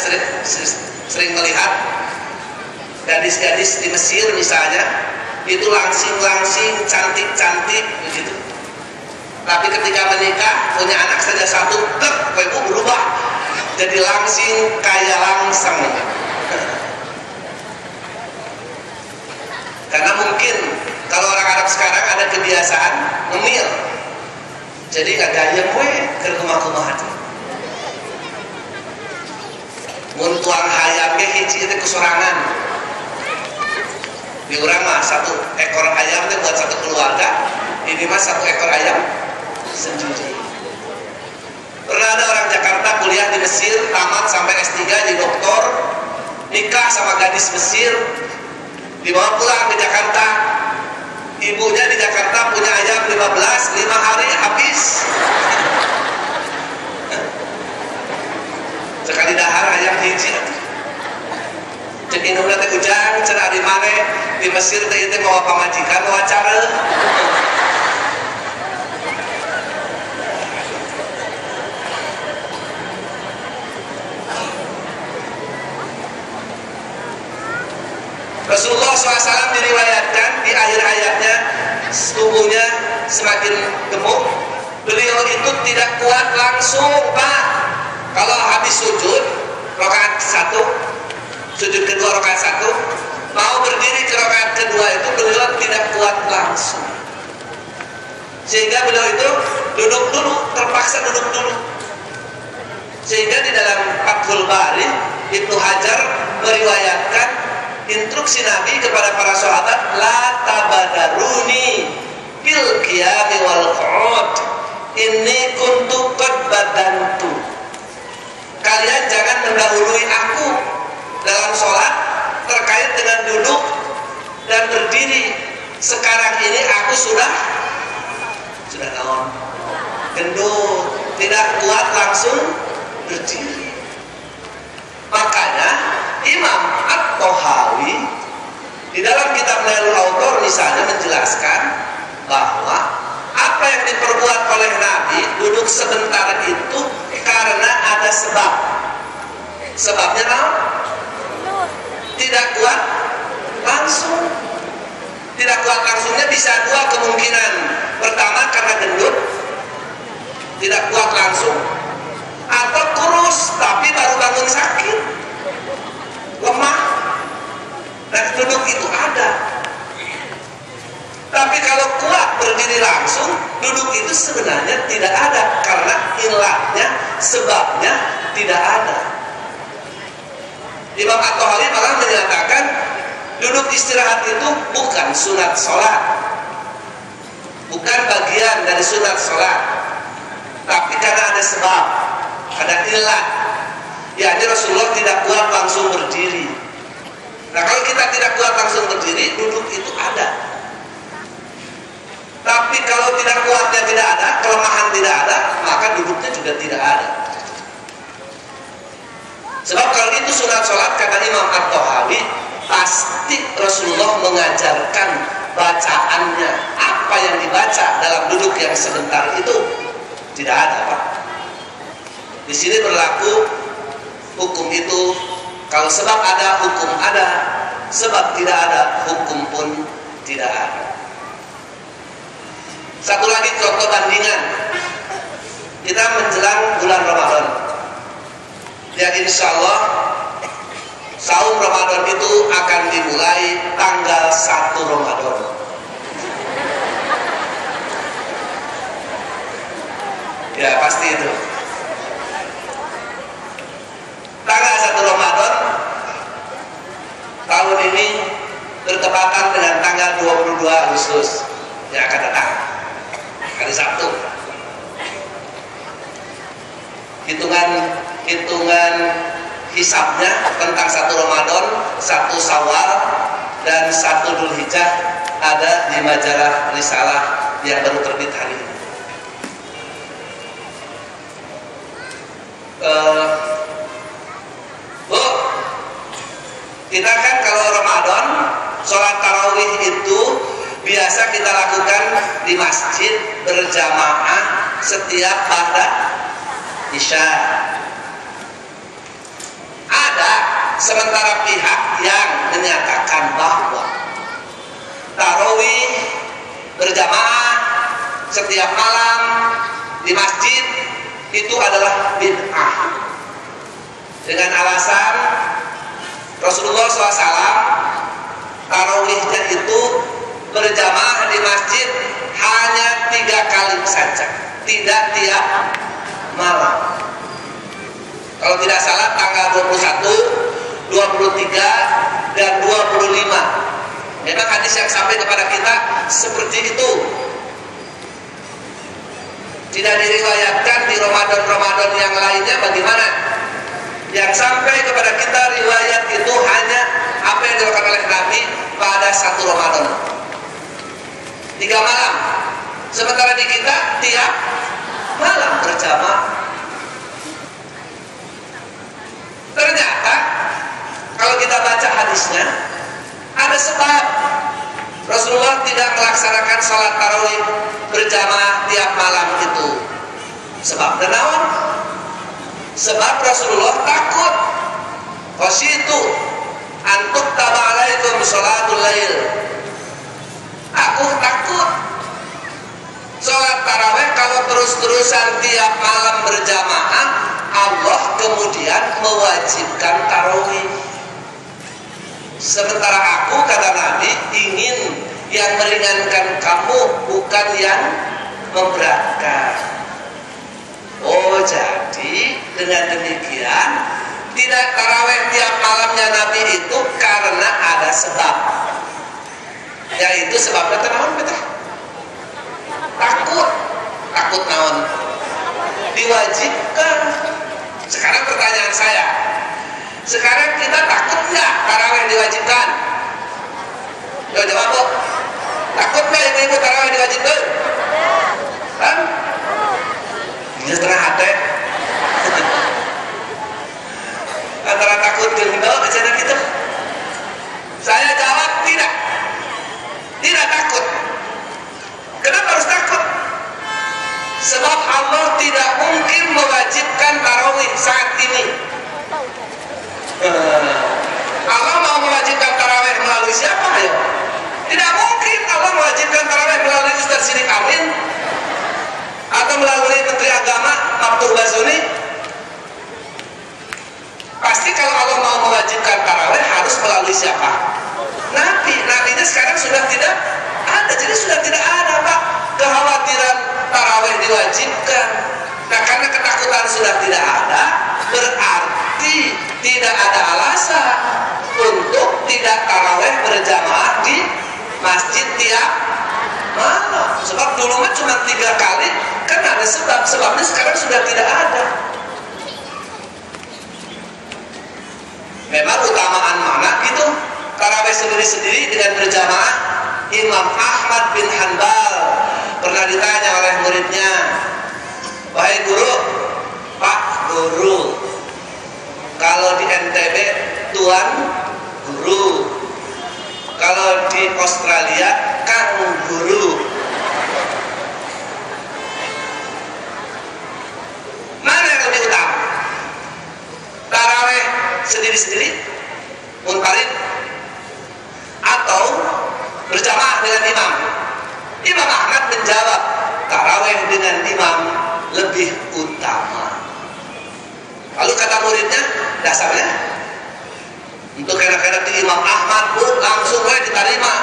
sering melihat gadis-gadis di Mesir misalnya, itu langsing-langsing, cantik-cantik begitu. Tapi ketika menikah punya anak saja satu, ibu berubah jadi langsing kaya langseng. Karena mungkin kalau orang Arab sekarang ada kebiasaan ngemil, jadi nggak gaya gue ke rumah-rumah hati. Muntuang hayam ke hiji itu kesorangan. Di orang mah satu ekor ayam itu buat satu keluarga, ini mah satu ekor ayam sendiri. Pernah ada orang Jakarta kuliah di Mesir, tamat sampai S3 di doktor, nikah sama gadis Mesir, dibawa pulang ke Jakarta. Ibunya di Jakarta punya ayam 15, 5 hari habis. Sekali dahar ayam hiji. Cek indungna teh ujang, cenah di mana di Mesir teh itu mau pamajikan mau acara. Rasulullah SAW diriwayatkan di akhir hayatnya tubuhnya semakin gemuk. Beliau itu tidak kuat langsung, Pak. Kalau habis sujud rakaat 1, sujud kedua rakaat 1, mau berdiri ke rakaat kedua itu beliau tidak kuat langsung. Sehingga beliau itu duduk dulu, terpaksa duduk dulu. Sehingga di dalam Fathul Bari Ibnu Hajar meriwayatkan instruksi Nabi kepada para sahabat, la tabadaruni bil qiyami wal qu'ud, inni kuntu qad badantu. Kalian jangan mendahului aku dalam sholat terkait dengan duduk dan berdiri. Sekarang ini aku sudah naon, gendut, tidak kuat langsung berdiri. Makanya Imam At-Tahawi di dalam kitab Nailul Autor misalnya menjelaskan bahwa apa yang diperbuat oleh Nabi duduk sebentar itu karena ada sebab. Sebabnya apa? Tidak kuat langsung. Tidak kuat langsungnya bisa dua kemungkinan. Pertama karena gendut, tidak kuat langsung, atau kurus tapi baru bangun sakit, lemah, dan duduk itu ada. Tapi kalau kuat berdiri langsung, duduk itu sebenarnya tidak ada karena ilatnya, sebabnya tidak ada. Imam At-Tahawi malah menyatakan duduk istirahat itu bukan sunat sholat, bukan bagian dari sunat sholat, tapi karena ada sebab, ada ilat. yakni Rasulullah tidak kuat langsung berdiri. Nah kalau kita tidak kuat langsung berdiri, duduk itu ada. Tapi kalau tidak kuatnya tidak ada, kelemahan tidak ada, maka duduknya juga tidak ada. Sebab kalau itu sunat sholat, kata Imam At-Tahawi, pasti Rasulullah mengajarkan bacaannya. Apa yang dibaca dalam duduk yang sebentar itu tidak ada, Pak. Di sini berlaku hukum itu, kalau sebab ada, hukum ada. Sebab tidak ada, hukum pun tidak ada. Satu lagi contoh bandingan. Kita menjelang bulan Ramadan. Ya insya Allah saum Ramadan itu akan dimulai tanggal 1 Ramadan. Ya pasti itu. Tanggal 1 Ramadan tahun ini bertepatan dengan tanggal 22 Agustus yang akan datang, hari Sabtu. Hitungan hisabnya tentang 1 Ramadan, 1 Syawal, dan 1 Dzulhijjah ada di majalah Risalah yang baru terbit hari ini. Bu, kita kan kalau Ramadan sholat tarawih itu biasa kita lakukan di masjid berjamaah setiap ba'da Isya. Ada sementara pihak yang menyatakan bahwa tarawih berjamaah setiap malam di masjid itu adalah bid'ah dengan alasan Rasulullah SAW tarawihnya itu berjamaah di masjid hanya 3 kali saja, tidak tiap malam. Kalau tidak salah tanggal 21, 23, dan 25. Memang hadis yang sampai kepada kita seperti itu. Tidak diriwayatkan di Ramadan-Ramadan yang lainnya bagaimana. Yang sampai kepada kita riwayat itu hanya apa yang dilakukan oleh Nabi pada 1 Ramadan. 3 malam. Sementara di kita tiap malam berjamaah. Ternyata kalau kita baca hadisnya ada sebab Rasulullah tidak melaksanakan sholat tarawih berjamaah tiap malam itu. Sebab kenaon? Sebab Rasulullah takut. Khasyitu antuk tabalaikum sholatul lail. Aku takut sholat tarawih kalau terus-terusan tiap malam berjamaah, Allah kemudian mewajibkan tarawih. Sementara aku, kata Nabi, ingin yang meringankan kamu, bukan yang memberatkan. Oh, jadi dengan demikian tidak tarawih tiap malamnya Nabi itu karena ada sebab. Yaitu sebabnya kenaon betah? Takut naon? Diwajibkan. Sekarang pertanyaan saya, sekarang kita takut nggak tarawih diwajibkan? Jawab Bu. Takut nggak ibu-ibu tarawih diwajibkan? Kan? Ini setengah hati. Antara takut dan hindau kecana gitu. Saya jawab tidak. Tidak takut. Kenapa harus takut? Sebab Allah tidak mungkin mewajibkan tarawih saat ini. Allah mau mewajibkan tarawih melalui siapa ya? Tidak mungkin Allah mewajibkan tarawih melalui Ustaz Sidik Amin atau melalui Menteri Agama Maktur Bazuni. Pasti kalau Allah mau mewajibkan tarawih harus melalui siapa? Nabi. Nabinya sekarang sudah tidak ada, jadi sudah tidak ada Pak kekhawatiran tarawih diwajibkan. Nah, karena ketakutan sudah tidak ada, berarti tidak ada alasan untuk tidak tarawih berjamaah di masjid tiap malam. Sebab dulu mah cuma 3 kali, kan ada sebabnya sekarang sudah tidak ada. Memang utamaan mana gitu tarawih sendiri-sendiri dengan berjamaah. Imam Ahmad bin Hanbal pernah ditanya oleh muridnya, wahai guru, Pak Guru, kalau di NTB Tuan Guru, kalau di Australia Kang Guru, mana yang lebih utama? Tarawih sendiri-sendiri munfarid atau berjamaah dengan imam? Imam Ahmad menjawab, tarawih dengan imam lebih utama. Lalu kata muridnya, dasarnya untuk anak-anak di Imam Ahmad Bu, langsung diterima.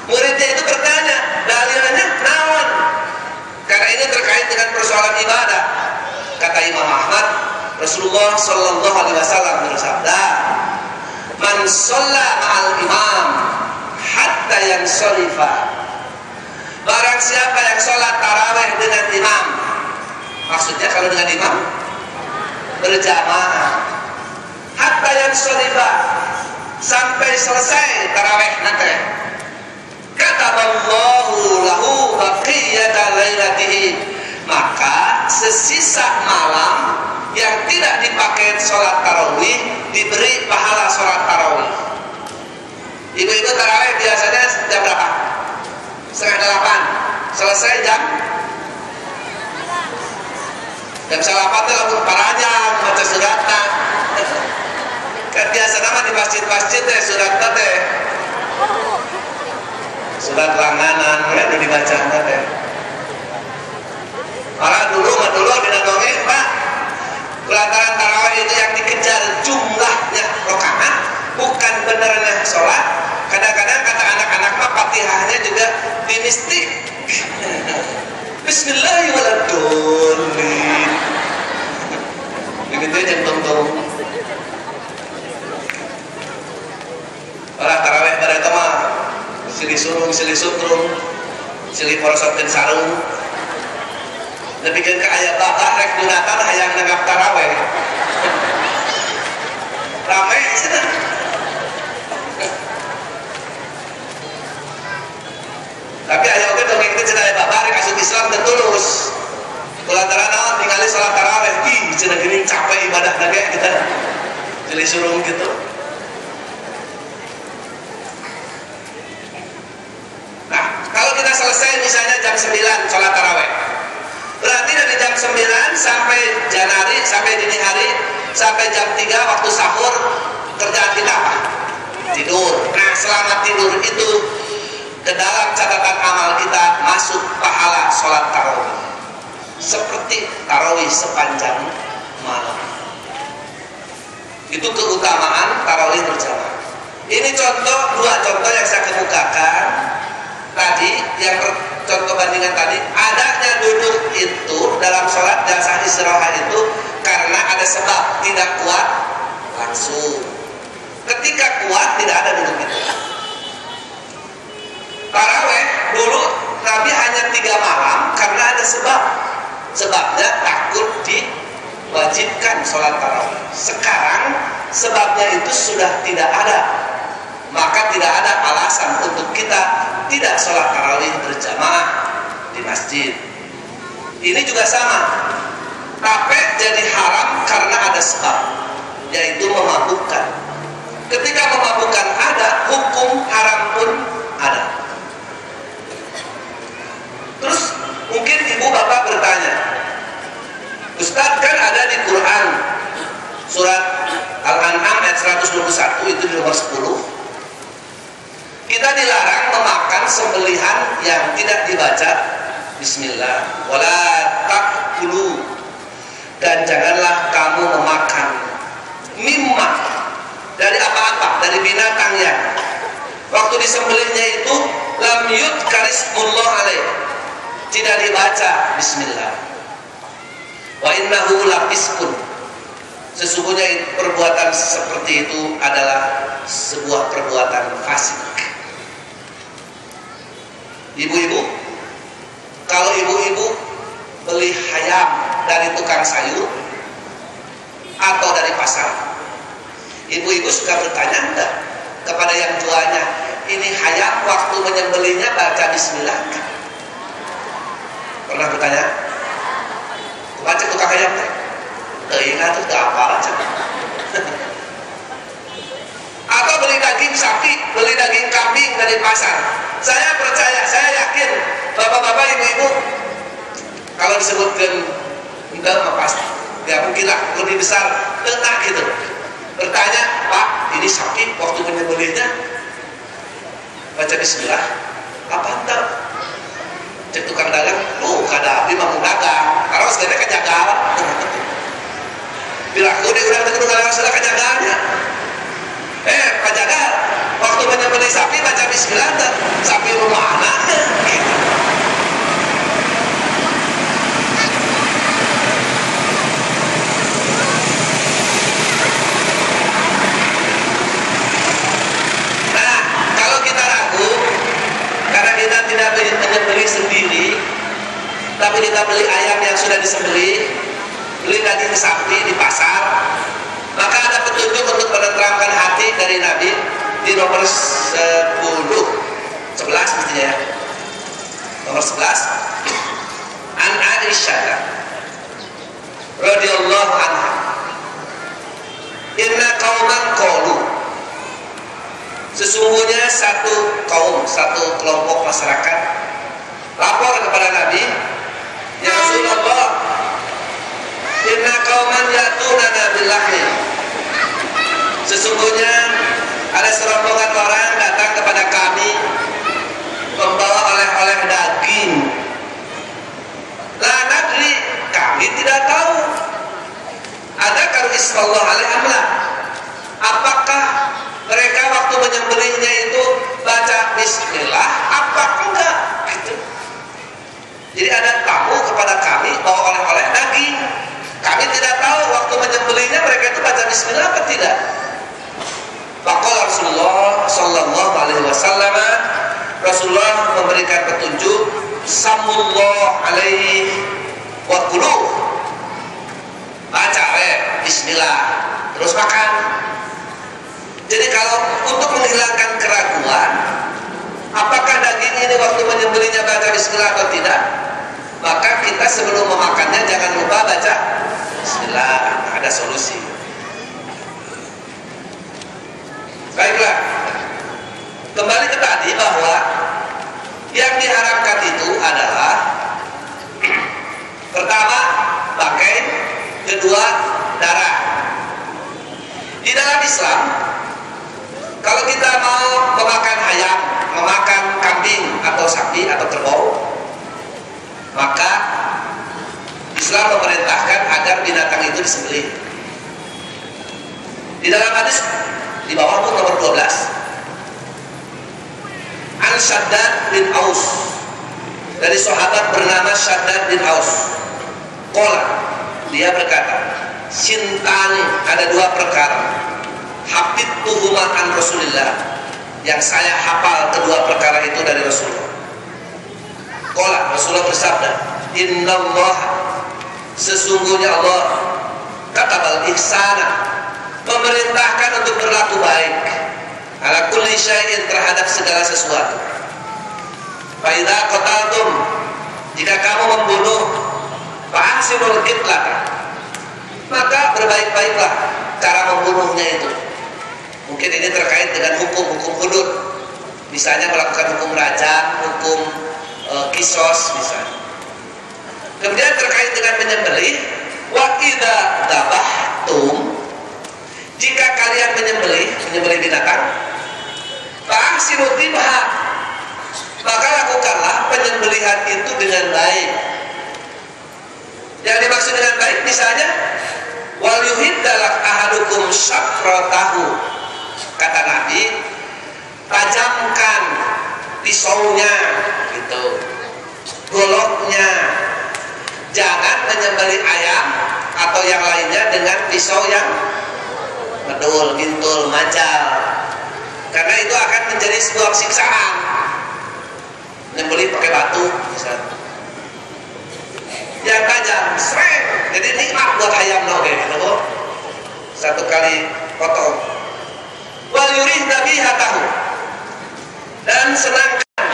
Muridnya itu bertanya, dalilnya naon? Karena ini terkait dengan persoalan ibadah. Kata Imam Ahmad, Rasulullah Shallallahu Alaihi Wasallam bersabda, man sholla ma'al imam hatta yang sholifa. Barang siapa yang sholat tarawih dengan imam, maksudnya kalau dengan imam berjamaah, hatta yang sholifa, sampai selesai tarawih nanti, kataballahu lahu baqiyata lailatihi, maka sesisa malam yang tidak dipakai sholat tarawih diberi pahala sholat tarawih. Ibu-ibu tarawih biasanya jam berapa? 7:30. Selesai jam 8 lalu parajang baca suratna. Kan biasa nama di masjid-masjid teh suratna teh surat langganan kan dibaca teh. Malah dulu ngobrol dengan dongeng, Pak. Lantaran tarawih itu yang dikejar jumlahnya rakaat, bukan benernya sholat. Kadang-kadang kata anak-anak mah Fatihahnya juga dimistik. Bismillahirrahmanirrahim. Begitu aja tong-tong. Orang tarawih mereka mah silih surung, silih sutrung, silih porosotkeun sarung. Lebihkan ke ayat bapak rek Jonathan hayang nanggap taraweh rame sana. Tapi ayat oke dongeng itu cenah bapak rek asup Islam dan tulus kulantaran naon ningali salat taraweh ih cenah geuning capek ibadah lagi kita jadi surung gitu. Nah kalau kita selesai misalnya jam 9 salat taraweh, berarti dari jam 9 sampai Januari, sampai dini hari, sampai jam 3 waktu sahur, kerjaan kita apa? Tidur. Nah selama tidur itu ke dalam catatan amal kita masuk pahala sholat tarawih seperti tarawih sepanjang malam. Itu keutamaan tarawih berjamaah. Ini dua contoh yang saya kemukakan tadi. Yang contoh bandingan tadi, adanya duduk itu dalam sholat jalsah istirahat itu karena ada sebab, tidak kuat langsung. Ketika kuat tidak ada duduk itu. Taraweh dulu Nabi hanya 3 malam karena ada sebab. Sebabnya takut diwajibkan sholat taraweh. Sekarang sebabnya itu sudah tidak ada, maka tidak ada alasan untuk kita tidak sholat tarawih berjamaah di masjid. Ini juga sama. Tapi jadi haram karena ada sebab, yaitu memabukkan. Ketika memabukkan ada, hukum haram pun ada. Terus mungkin ibu bapak bertanya, Ustadz kan ada di Quran surat Al-An'am ayat 121 itu di nomor 10. Kita dilarang memakan sembelihan yang tidak dibaca Bismillah. Wala taqulu, dan janganlah kamu memakan mimma, dari apa-apa, dari binatang yang waktu disembelihnya itu lam yudkarismullah alaih, tidak dibaca Bismillah. Wa innahu lafiskun, sesungguhnya perbuatan seperti itu adalah sebuah perbuatan fasik. Ibu-ibu, kalau ibu-ibu beli ayam dari tukang sayur atau dari pasar, ibu-ibu suka bertanya enggak kepada yang jualnya, ini ayam waktu menyembelihnya baca Bismillah? Pernah bertanya? Baca tukang ayam teh? Ingat itu apa aja. Atau beli daging sapi, beli daging kambing dari pasar. Saya percaya, saya yakin bapak-bapak, ibu-ibu kalau disebutkan enggak mah pasti ya mungkin lah lebih besar enak gitu. Bertanya, Pak, ini sapi waktu menyembelihnya baca Bismillah apa entar? Cek tukang dagang, lu kada abdi mah mau dagang, kalau segala kejagaan. Bilang tuh dia udah tukang dagang sudah kejagaannya. Pak jaga, waktu menyembelih sapi baca Bismillah, sapi lu mana? Gitu. Nah, kalau kita ragu, karena kita tidak menyembelih sendiri, tapi kita beli ayam yang sudah disembelih, beli daging sapi di pasar, maka ada petunjuk untuk menenteramkan hati dari Nabi di nomor 11 mestinya ya, nomor 11. An Aisyah radhiyallahu anha, inna qauman qalu, sesungguhnya satu kaum, satu kelompok masyarakat lapor kepada Nabi, ya Rasulullah, inna qauman ya'tunana bil lahmi, sesungguhnya ada serombongan orang datang kepada kami membawa oleh-oleh daging. La nadri, kami tidak 7, samullah alaihi wa kulu. Baca bismillah terus makan. Jadi kalau untuk menghilangkan keraguan apakah daging ini waktu menyembelihnya baca bismillah atau tidak, maka kita sebelum memakannya jangan lupa baca bismillah. Ada solusi. Baiklah, kembali ke tadi bahwa yang diharapkan itu adalah pertama pakai, kedua darah. Di dalam Islam kalau kita mau memakan ayam, memakan kambing atau sapi atau kerbau, maka Islam memerintahkan agar binatang itu disembelih. Di dalam hadis di bawah pun nomor 12, An Shaddad bin Aus, dari sahabat bernama Shaddad bin Aus, qala, dia berkata, sintani, ada dua perkara, hafidtuhuma an Rasulillah, yang saya hafal kedua perkara itu dari Rasulullah. Qala, Rasulullah bersabda, innallah, sesungguhnya Allah, katabal ihsana, memerintahkan untuk berlaku baik, ala kulli syai'in, terhadap segala sesuatu. Fa idza qataltum, jika kamu membunuh, fa ahsinul qitlah, maka berbaik-baiklah cara membunuhnya itu. Mungkin ini terkait dengan hukum-hukum hudud, misalnya melakukan hukum rajam, hukum kisos misalnya. Kemudian terkait dengan menyembelih, wa idza dabahtum, jika kalian menyembelih binatang, fa'ahsinu dzibha, maka lakukanlah penyembelihan itu dengan baik. Yang dimaksud dengan baik misalnya, wal yuhiddalak ahadukum syafratahu, kata Nabi, tajamkan pisaunya gitu, goloknya. Jangan menyembelih ayam atau yang lainnya dengan pisau yang medul, bintul, majal, karena itu akan menjadi sebuah siksaan. Menyembelih pakai batu misalnya, yang tajam, sreng, jadi nikmat buat ayam kayak gitu, satu kali potong. Wal yurih nabihatahu, dan senangkan,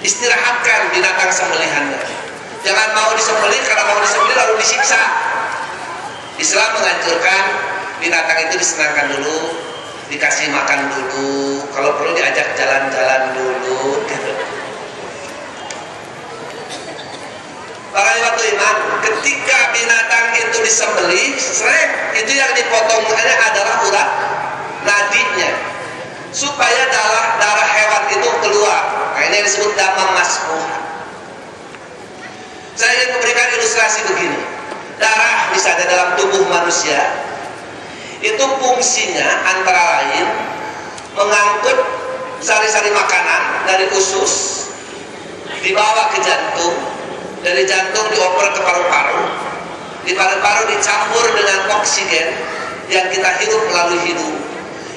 istirahatkan binatang sembelihannya. Jangan mau disembelih karena mau disembelih lalu disiksa. Islam menganjurkan binatang itu disenangkan dulu, dikasih makan dulu, kalau perlu diajak jalan-jalan dulu gitu. Para ikhwatu iman, ketika binatang itu disembelih, sering itu yang dipotongnya adalah urat nadinya, supaya darah hewan itu keluar. Nah, ini yang disebut damam masfuh. Saya ingin memberikan ilustrasi begini. Darah misalnya dalam tubuh manusia itu fungsinya antara lain mengangkut sari-sari makanan dari usus, dibawa ke jantung, dari jantung dioper ke paru-paru, di paru-paru dicampur dengan oksigen yang kita hirup melalui hidung.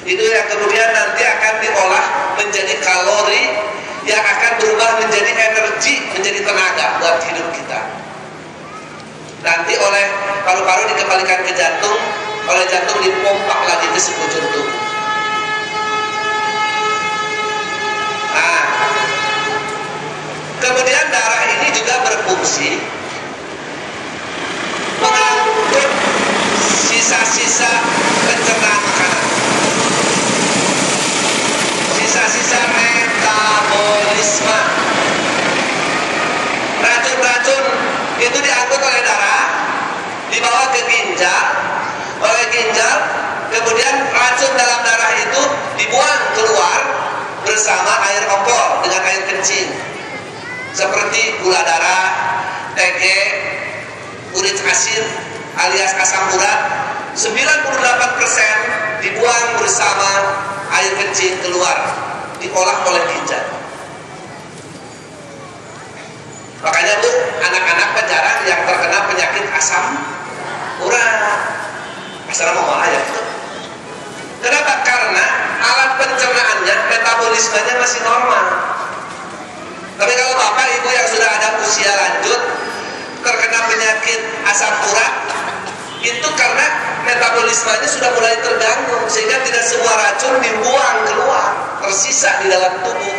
Itu yang kemudian nanti akan diolah menjadi kalori yang akan berubah menjadi energi, menjadi tenaga buat hidup kita. Nanti oleh paru-paru dikembalikan ke jantung, oleh jantung dipompa lagi ke sekujur tubuh. Nah, kemudian darah ini juga berfungsi mengangkut sisa-sisa pencernaan makanan, sisa-sisa metabolisme. Racun-racun itu diangkut oleh darah, dibawa ke ginjal, oleh ginjal kemudian racun dalam darah itu dibuang keluar bersama air ompol dengan air kencing, seperti gula darah, TG, urik asin alias asam urat, 98% dibuang bersama air kencing keluar, diolah oleh ginjal. Makanya tuh anak-anak jarang yang terkena penyakit asam urat, asam urat ya. Kenapa? Karena alat pencernaannya, metabolismenya masih normal. Tapi kalau usia lanjut terkena penyakit asam urat itu karena metabolismenya sudah mulai terganggu, sehingga tidak semua racun dibuang keluar, tersisa di dalam tubuh.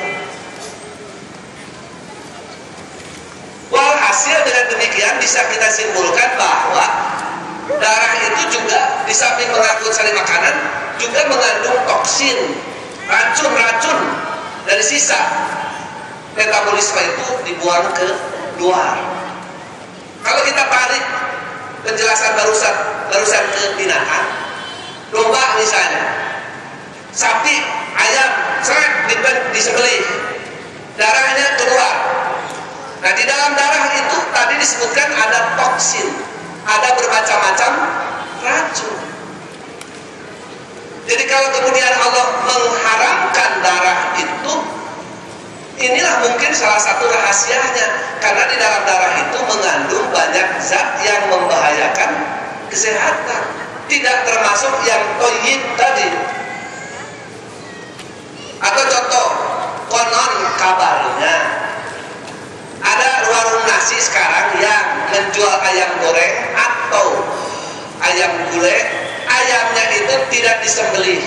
Walhasil dengan demikian bisa kita simpulkan bahwa darah itu juga di samping mengandung sari makanan juga mengandung toksin, racun-racun dari sisa metabolisme itu dibuang ke luar. Kalau kita tarik penjelasan barusan ke binatang, domba misalnya, sapi, ayam, seret disembelih, darahnya keluar. Nah, di dalam darah itu tadi disebutkan ada toksin, ada bermacam-macam racun. Jadi kalau kemudian Allah mengharamkan darah itu, inilah mungkin salah satu rahasianya, karena di dalam darah itu mengandung banyak zat yang membahayakan kesehatan, tidak termasuk yang toyib tadi. Atau contoh, konon kabarnya ada warung nasi sekarang yang menjual ayam goreng atau ayam gulai, ayamnya itu tidak disembelih,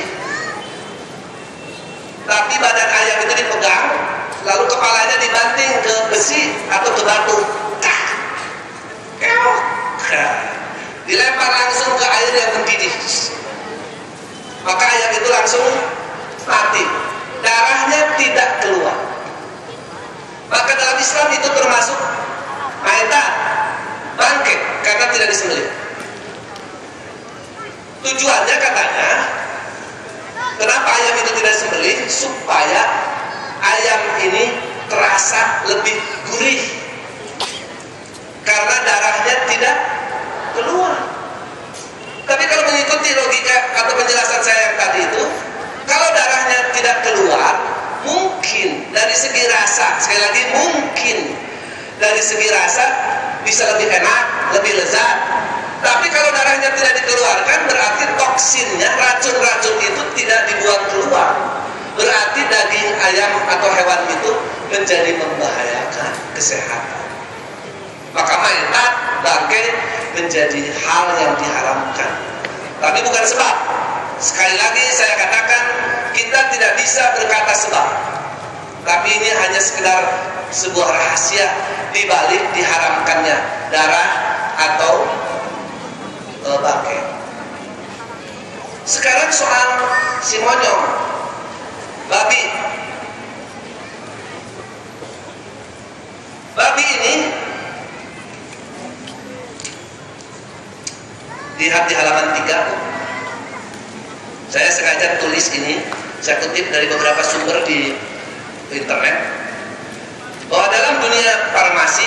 tapi badan ayam itu dipegang, lalu kepalanya dibanting ke besi atau ke batu, dilempar langsung ke air yang mendidih, maka ayam itu langsung mati, darahnya tidak keluar. Maka dalam Islam itu termasuk maitat, bangkai, karena tidak disembelih. Tujuannya katanya, kenapa ayam itu tidak disembelih? Supaya ayam ini terasa lebih gurih, karena darahnya tidak keluar. Tapi kalau mengikuti logika atau penjelasan saya yang tadi itu, kalau darahnya tidak keluar, mungkin dari segi rasa, sekali lagi mungkin dari segi rasa bisa lebih enak, lebih lezat. Tapi kalau darahnya tidak dikeluarkan, berarti toksinnya, racun-racun itu tidak dibuang keluar, berarti daging ayam atau hewan itu menjadi membahayakan kesehatan. Maka maitat, bangkai menjadi hal yang diharamkan. Tapi bukan sebab. Sekali lagi saya katakan, kita tidak bisa berkata sebab. Tapi ini hanya sekedar sebuah rahasia di balik diharamkannya darah atau bangkai. Sekarang soal si monyong, babi. Babi ini lihat di halaman 3. Saya sengaja tulis ini, saya kutip dari beberapa sumber di internet, bahwa dalam dunia farmasi,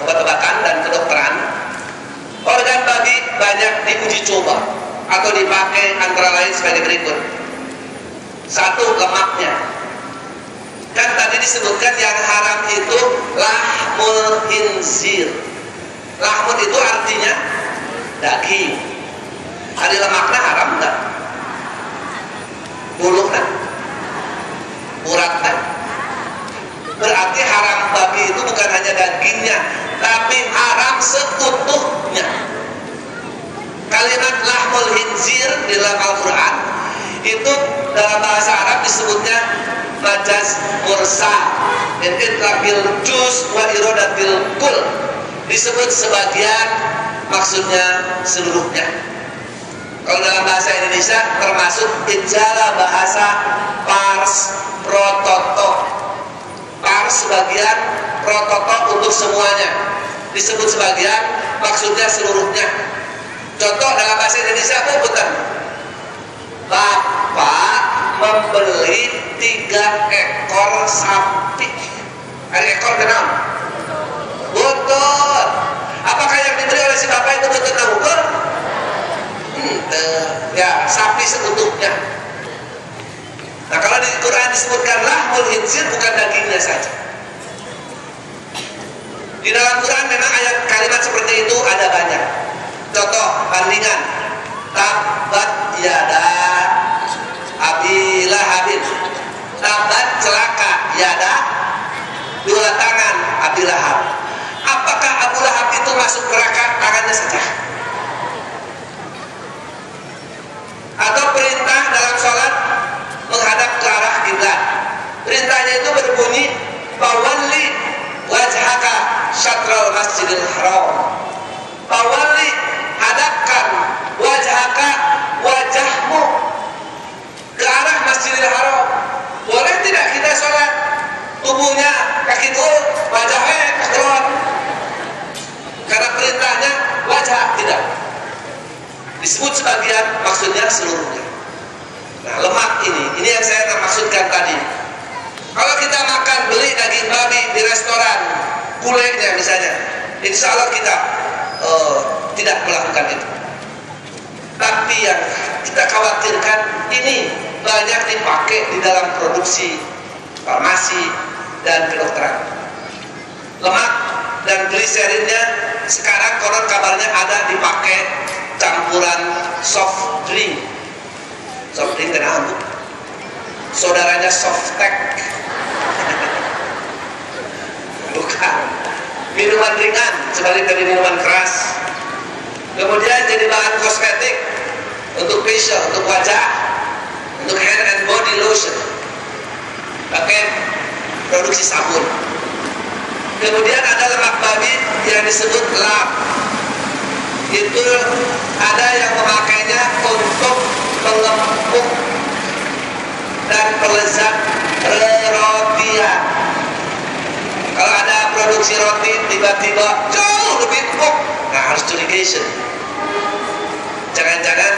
obat-obatan dan kedokteran, organ babi banyak diuji coba atau dipakai antara lain sebagai berikut. 1, lemaknya. Kan tadi disebutkan yang haram itu lahmul khinzir. Lahmul itu artinya daging. Ada lemaknya haram enggak? Buluhnya, uratnya. Berarti haram babi itu bukan hanya dagingnya, tapi haram seutuhnya. Kalimat lahmul khinzir di dalam Al-Quran itu dalam bahasa Arab disebutnya majaz mursal, in itlaqil juz wa iradatil kul, disebut sebagian, maksudnya seluruhnya. Kalau dalam bahasa Indonesia termasuk ijazah bahasa pars prototo. Pars sebagian, prototo untuk semuanya. Disebut sebagian, maksudnya seluruhnya. Contoh dalam bahasa Indonesia apa betul? Bapak membeli 3 ekor sapi. Ada ekor kenal? Betul. Apakah yang dibeli oleh si bapak itu betul terukur? Ya, sapi seutuhnya. Nah, kalau di Quran disebutkan lahmul khinzir, bukan dagingnya saja. Di dalam Quran memang ayat kalimat seperti itu ada banyak. Contoh bandingan, tabat yada abi lahabin. Tabat celaka, yada 2 tangan abi lahab. masuk neraka tangannya saja. Atau perintah dalam sholat menghadap ke arah kiblat. Perintahnya itu berbunyi fawalli wajhaka syatral masjidil haram. Fawalli, hadapkan wajhaka, wajahmu ke arah masjidil haram. Boleh tidak kita sholat tubuhnya kaki turun, wajahnya keluar? Karena perintahnya wajah, tidak disebut sebagian, maksudnya seluruhnya. Nah, lemak ini yang saya maksudkan tadi. Kalau kita makan beli daging babi di restoran, kulenya misalnya, insya Allah kita tidak melakukan itu. Tapi yang kita khawatirkan ini banyak dipakai di dalam produksi farmasi dan kedokteran. Lemak dan gliserinnya sekarang konon kabarnya ada dipakai campuran soft drink. Soft drink kenapa? Saudaranya Softtek. Bukan. Minuman ringan sebalik dari minuman keras. Kemudian jadi bahan kosmetik untuk facial, untuk wajah, untuk hair and body lotion. Pakai produksi sabun. Kemudian ada lemak babi yang disebut lap. Itu ada yang memakainya untuk pengempuk dan pelezat rotian. Kalau ada produksi roti tiba-tiba jauh lebih empuk, nah harus curigation. Jangan-jangan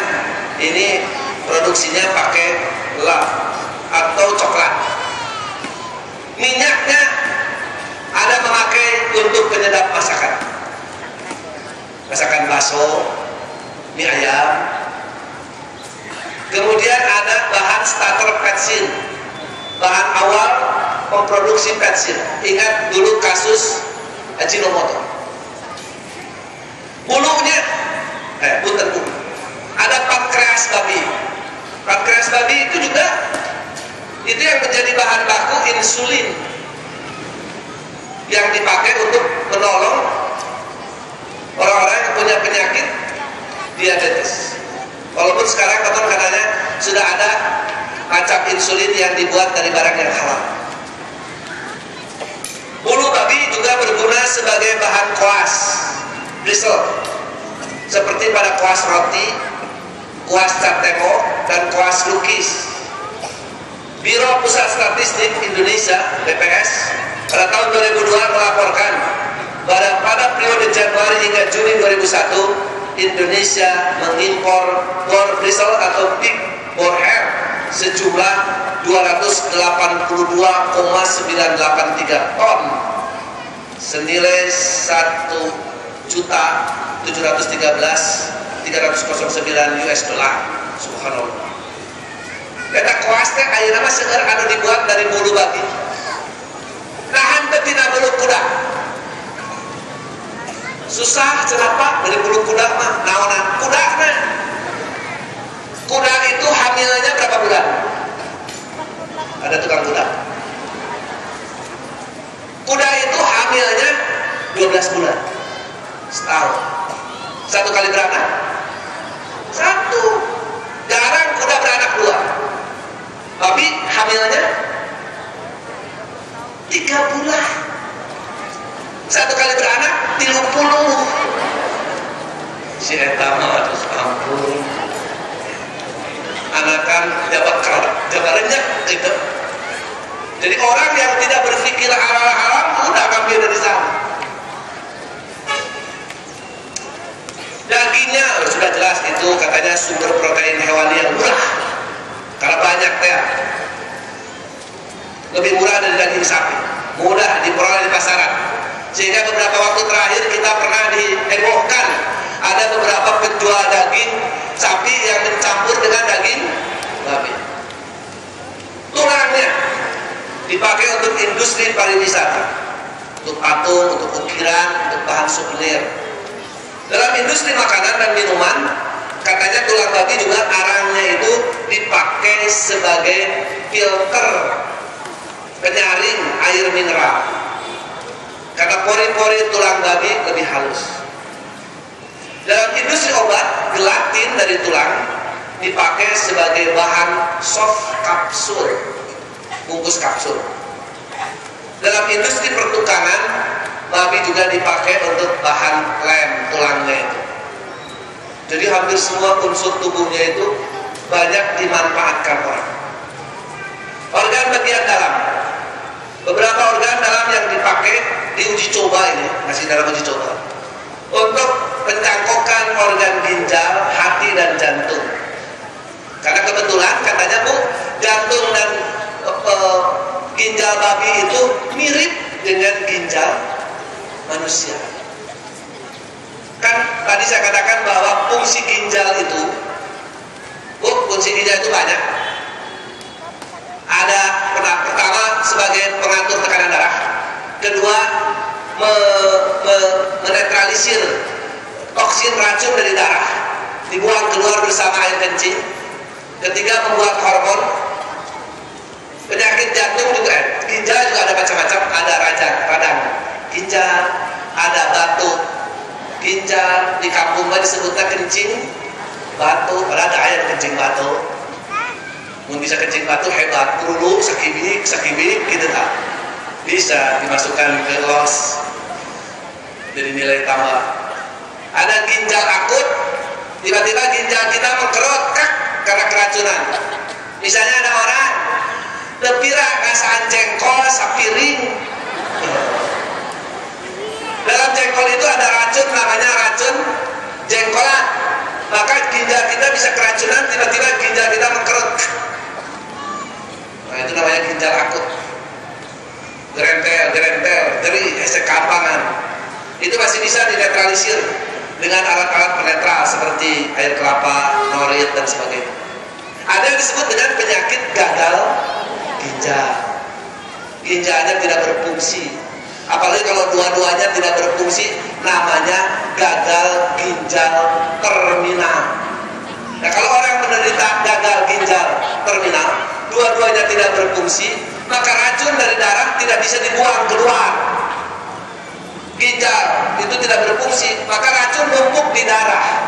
ini produksinya pakai lap atau coklat. Minyaknya ada memakai untuk penyedap masakan. Masakan bakso, mie ayam. Kemudian ada bahan starter pensil, bahan awal memproduksi pensil. Ingat dulu kasus Ajinomoto. Bulunya, punten bu, ada pankreas babi. Pankreas babi itu juga itu yang menjadi bahan baku insulin yang dipakai untuk menolong orang-orang yang punya penyakit diabetes. Walaupun sekarang teman katanya sudah ada macam insulin yang dibuat dari barang yang halal. Bulu babi juga berguna sebagai bahan kuas bristle, seperti pada kuas roti, kuas cat tembok, dan kuas lukis. Biro Pusat Statistik Indonesia (BPS) pada tahun 2002 melaporkan pada periode Januari hingga Juni 2001 Indonesia mengimpor boar bristle atau pig boar hair sejumlah 282,983 ton senilai 1.713.309 US dollar. Subhanallah. Kata kuasnya ayeuna mah seueur anu dibuat dari bulu babi. Nahan teh tina bulu kuda. Susah kenapa dari bulu kuda mah naonan kuda mah. Kuda itu hamilnya berapa bulan? Ada tukang kuda. Kuda itu hamilnya 12 bulan. Setahun. Satu kali beranak? Satu. Jarang kuda beranak dua. Tapi hamilnya 3 bulan. Satu kali beranak 30. Si eta mah terus ampun. Anakan jabat renyek gitu. Jadi orang yang tidak berpikir halal-halal udah ngambil dari sana. Dagingnya sudah jelas itu katanya sumber protein hewani yang murah. Karena banyak teh. Lebih murah dari daging sapi. Mudah diperoleh di pasaran. Sehingga beberapa waktu terakhir kita pernah dihebohkan ada beberapa penjual daging sapi yang mencampur dengan daging babi. Tulangnya dipakai untuk industri pariwisata, untuk patung, untuk ukiran, untuk bahan souvenir. Dalam industri makanan dan minuman, katanya tulang babi juga arangnya itu dipakai sebagai filter penyaring air mineral. Karena pori-pori tulang babi lebih halus. Dalam industri obat, gelatin dari tulang dipakai sebagai bahan soft kapsul, bungkus kapsul. Dalam industri pertukangan, babi juga dipakai untuk bahan lem tulangnya itu. Jadi hampir semua unsur tubuhnya itu banyak dimanfaatkan orang. Organ bagian dalam, beberapa organ dalam yang dipakai diuji coba ini, masih dalam uji coba, untuk pencangkokan organ ginjal, hati dan jantung. Karena kebetulan katanya Bu, jantung dan ginjal babi itu mirip dengan ginjal manusia. Kan tadi saya katakan bahwa fungsi ginjal itu, Bu, fungsi ginjal itu banyak. Ada pertama sebagai pengatur tekanan darah, kedua menetralisir toksin racun dari darah, dibuang keluar bersama air kencing, ketiga membuat hormon. Penyakit jantung juga, ginjal juga ada macam-macam, ada radang ginjal, ada batuk ginjal, di kampung disebutnya kencing batu, padahal ada air kencing batu. Mungkin bisa kencing batu hebat, dulu sakibik gitu tak, bisa dimasukkan ke los, jadi nilai tambah. Ada ginjal akut, tiba-tiba ginjal kita mengkerut karena keracunan. Misalnya ada orang tepira ngasaan jengkol sapiring, dalam jengkol itu ada racun, namanya racun jengkolan, maka ginjal kita bisa keracunan, tiba-tiba ginjal kita mengkerut. Nah itu namanya ginjal akut. Gerentel, dari hese kampangan, itu masih bisa dinetralisir dengan alat-alat penetral seperti air kelapa, norit dan sebagainya. Ada yang disebut dengan penyakit gagal ginjal. Ginjalnya tidak berfungsi. Apalagi kalau dua-duanya tidak berfungsi, namanya gagal ginjal terminal. Nah kalau orang menderita gagal ginjal terminal, dua-duanya tidak berfungsi, maka racun dari darah tidak bisa dibuang keluar. Ginjal itu tidak berfungsi, maka racun numpuk di darah.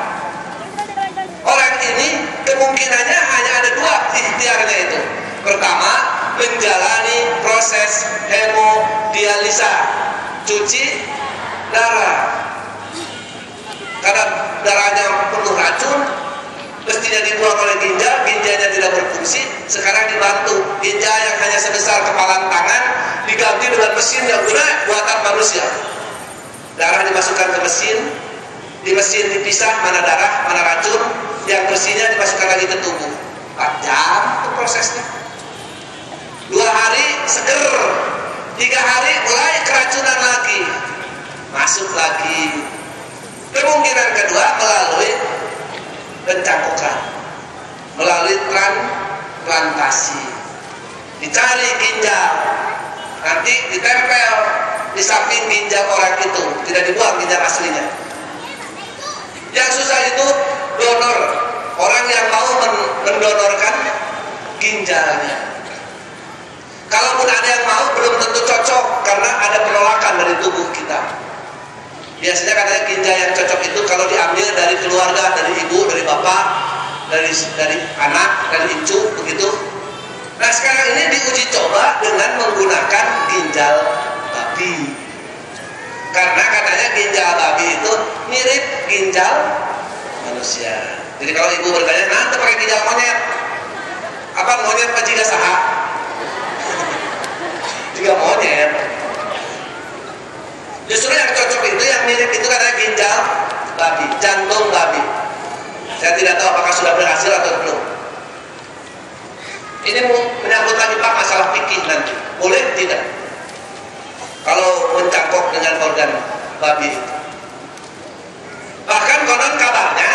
Orang ini kemungkinannya hanya ada dua ikhtiarnya itu. Pertama, menjalani proses hemodialisa, cuci darah. Karena darahnya penuh racun, mestinya dibuang oleh ginjal, ginjalnya tidak berfungsi. Sekarang dibantu, ginjal yang hanya sebesar kepalan tangan diganti dengan mesin yang buatan manusia. Darah dimasukkan ke mesin, di mesin dipisah mana darah, mana racun, yang bersihnya dimasukkan lagi ke tubuh. 4 jam itu prosesnya. 2 hari seger, 3 hari mulai keracunan lagi, masuk lagi. Kemungkinan kedua melalui pencangkokan, melalui transplantasi, dicari ginjal, nanti ditempel di samping ginjal orang itu, tidak dibuang ginjal aslinya. Yang susah itu donor, orang yang mau mendonorkan ginjalnya. Kalaupun ada yang mau, belum tentu cocok karena ada penolakan dari tubuh kita. Biasanya katanya ginjal yang cocok itu kalau diambil dari keluarga, dari ibu, dari bapak, dari anak, dari icu, begitu. Nah sekarang ini diuji coba dengan menggunakan ginjal babi. Karena katanya ginjal babi itu mirip ginjal manusia. Jadi kalau ibu bertanya, nanti pakai ginjal monyet, apa monyet apa jika saha? Jika monyet. Justru yang cocok itu yang mirip itu katanya ginjal babi, jantung babi. Saya tidak tahu apakah sudah berhasil atau belum. Ini menyangkut lagi Pak masalah fikih nanti, boleh tidak? Kalau mencangkok dengan organ babi itu. Bahkan konon kabarnya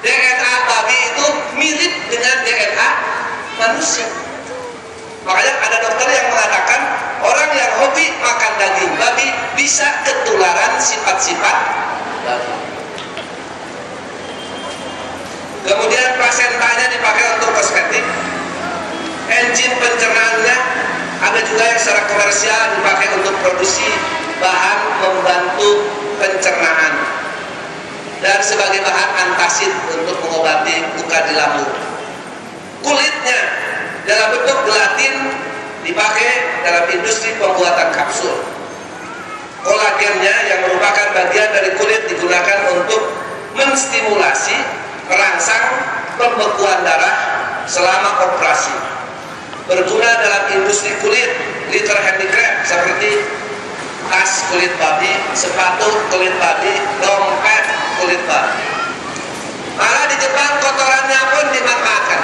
DNA babi itu mirip dengan DNA manusia. Makanya ada dokter yang mengatakan orang yang hobi makan daging babi bisa ketularan sifat-sifat babi. Kemudian plasentanya dipakai untuk kosmetik. Enzim pencernaannya ada juga yang secara komersial dipakai untuk produksi bahan membantu pencernaan. Dan suka di lambung. Kulitnya dalam bentuk gelatin dipakai dalam industri pembuatan kapsul. Kolagennya yang merupakan bagian dari kulit digunakan untuk menstimulasi merangsang pembekuan darah selama operasi. Berguna dalam industri kulit, litter handicraft seperti tas kulit babi, sepatu kulit babi, dompet kulit babi. Malah di Jepang kotorannya pun dimanfaatkan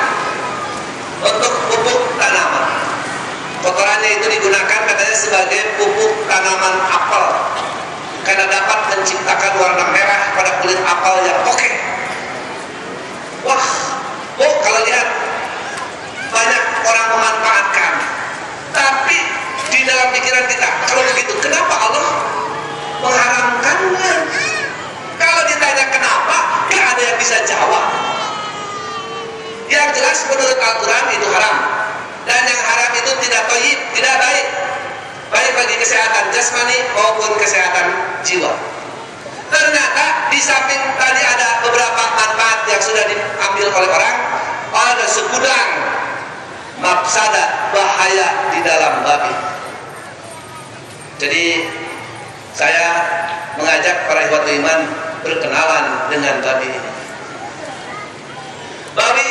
untuk pupuk tanaman. Kotorannya itu digunakan katanya sebagai pupuk tanaman apel karena dapat menciptakan warna merah pada kulit apel yang oke. Wah, kalau lihat banyak orang memanfaatkan, tapi di dalam pikiran kita kalau begitu kenapa Allah mengharamkannya? Kalau ditanya kenapa, gak ada yang bisa jawab. Yang jelas menurut Al-Quran itu haram, dan yang haram itu tidak thayyib, tidak baik, baik bagi kesehatan jasmani maupun kesehatan jiwa. Ternyata di samping tadi ada beberapa manfaat yang sudah diambil oleh orang, ada segudang mafsadah, bahaya di dalam babi. Jadi saya mengajak para ikhwatul iman berkenalan dengan babi ini.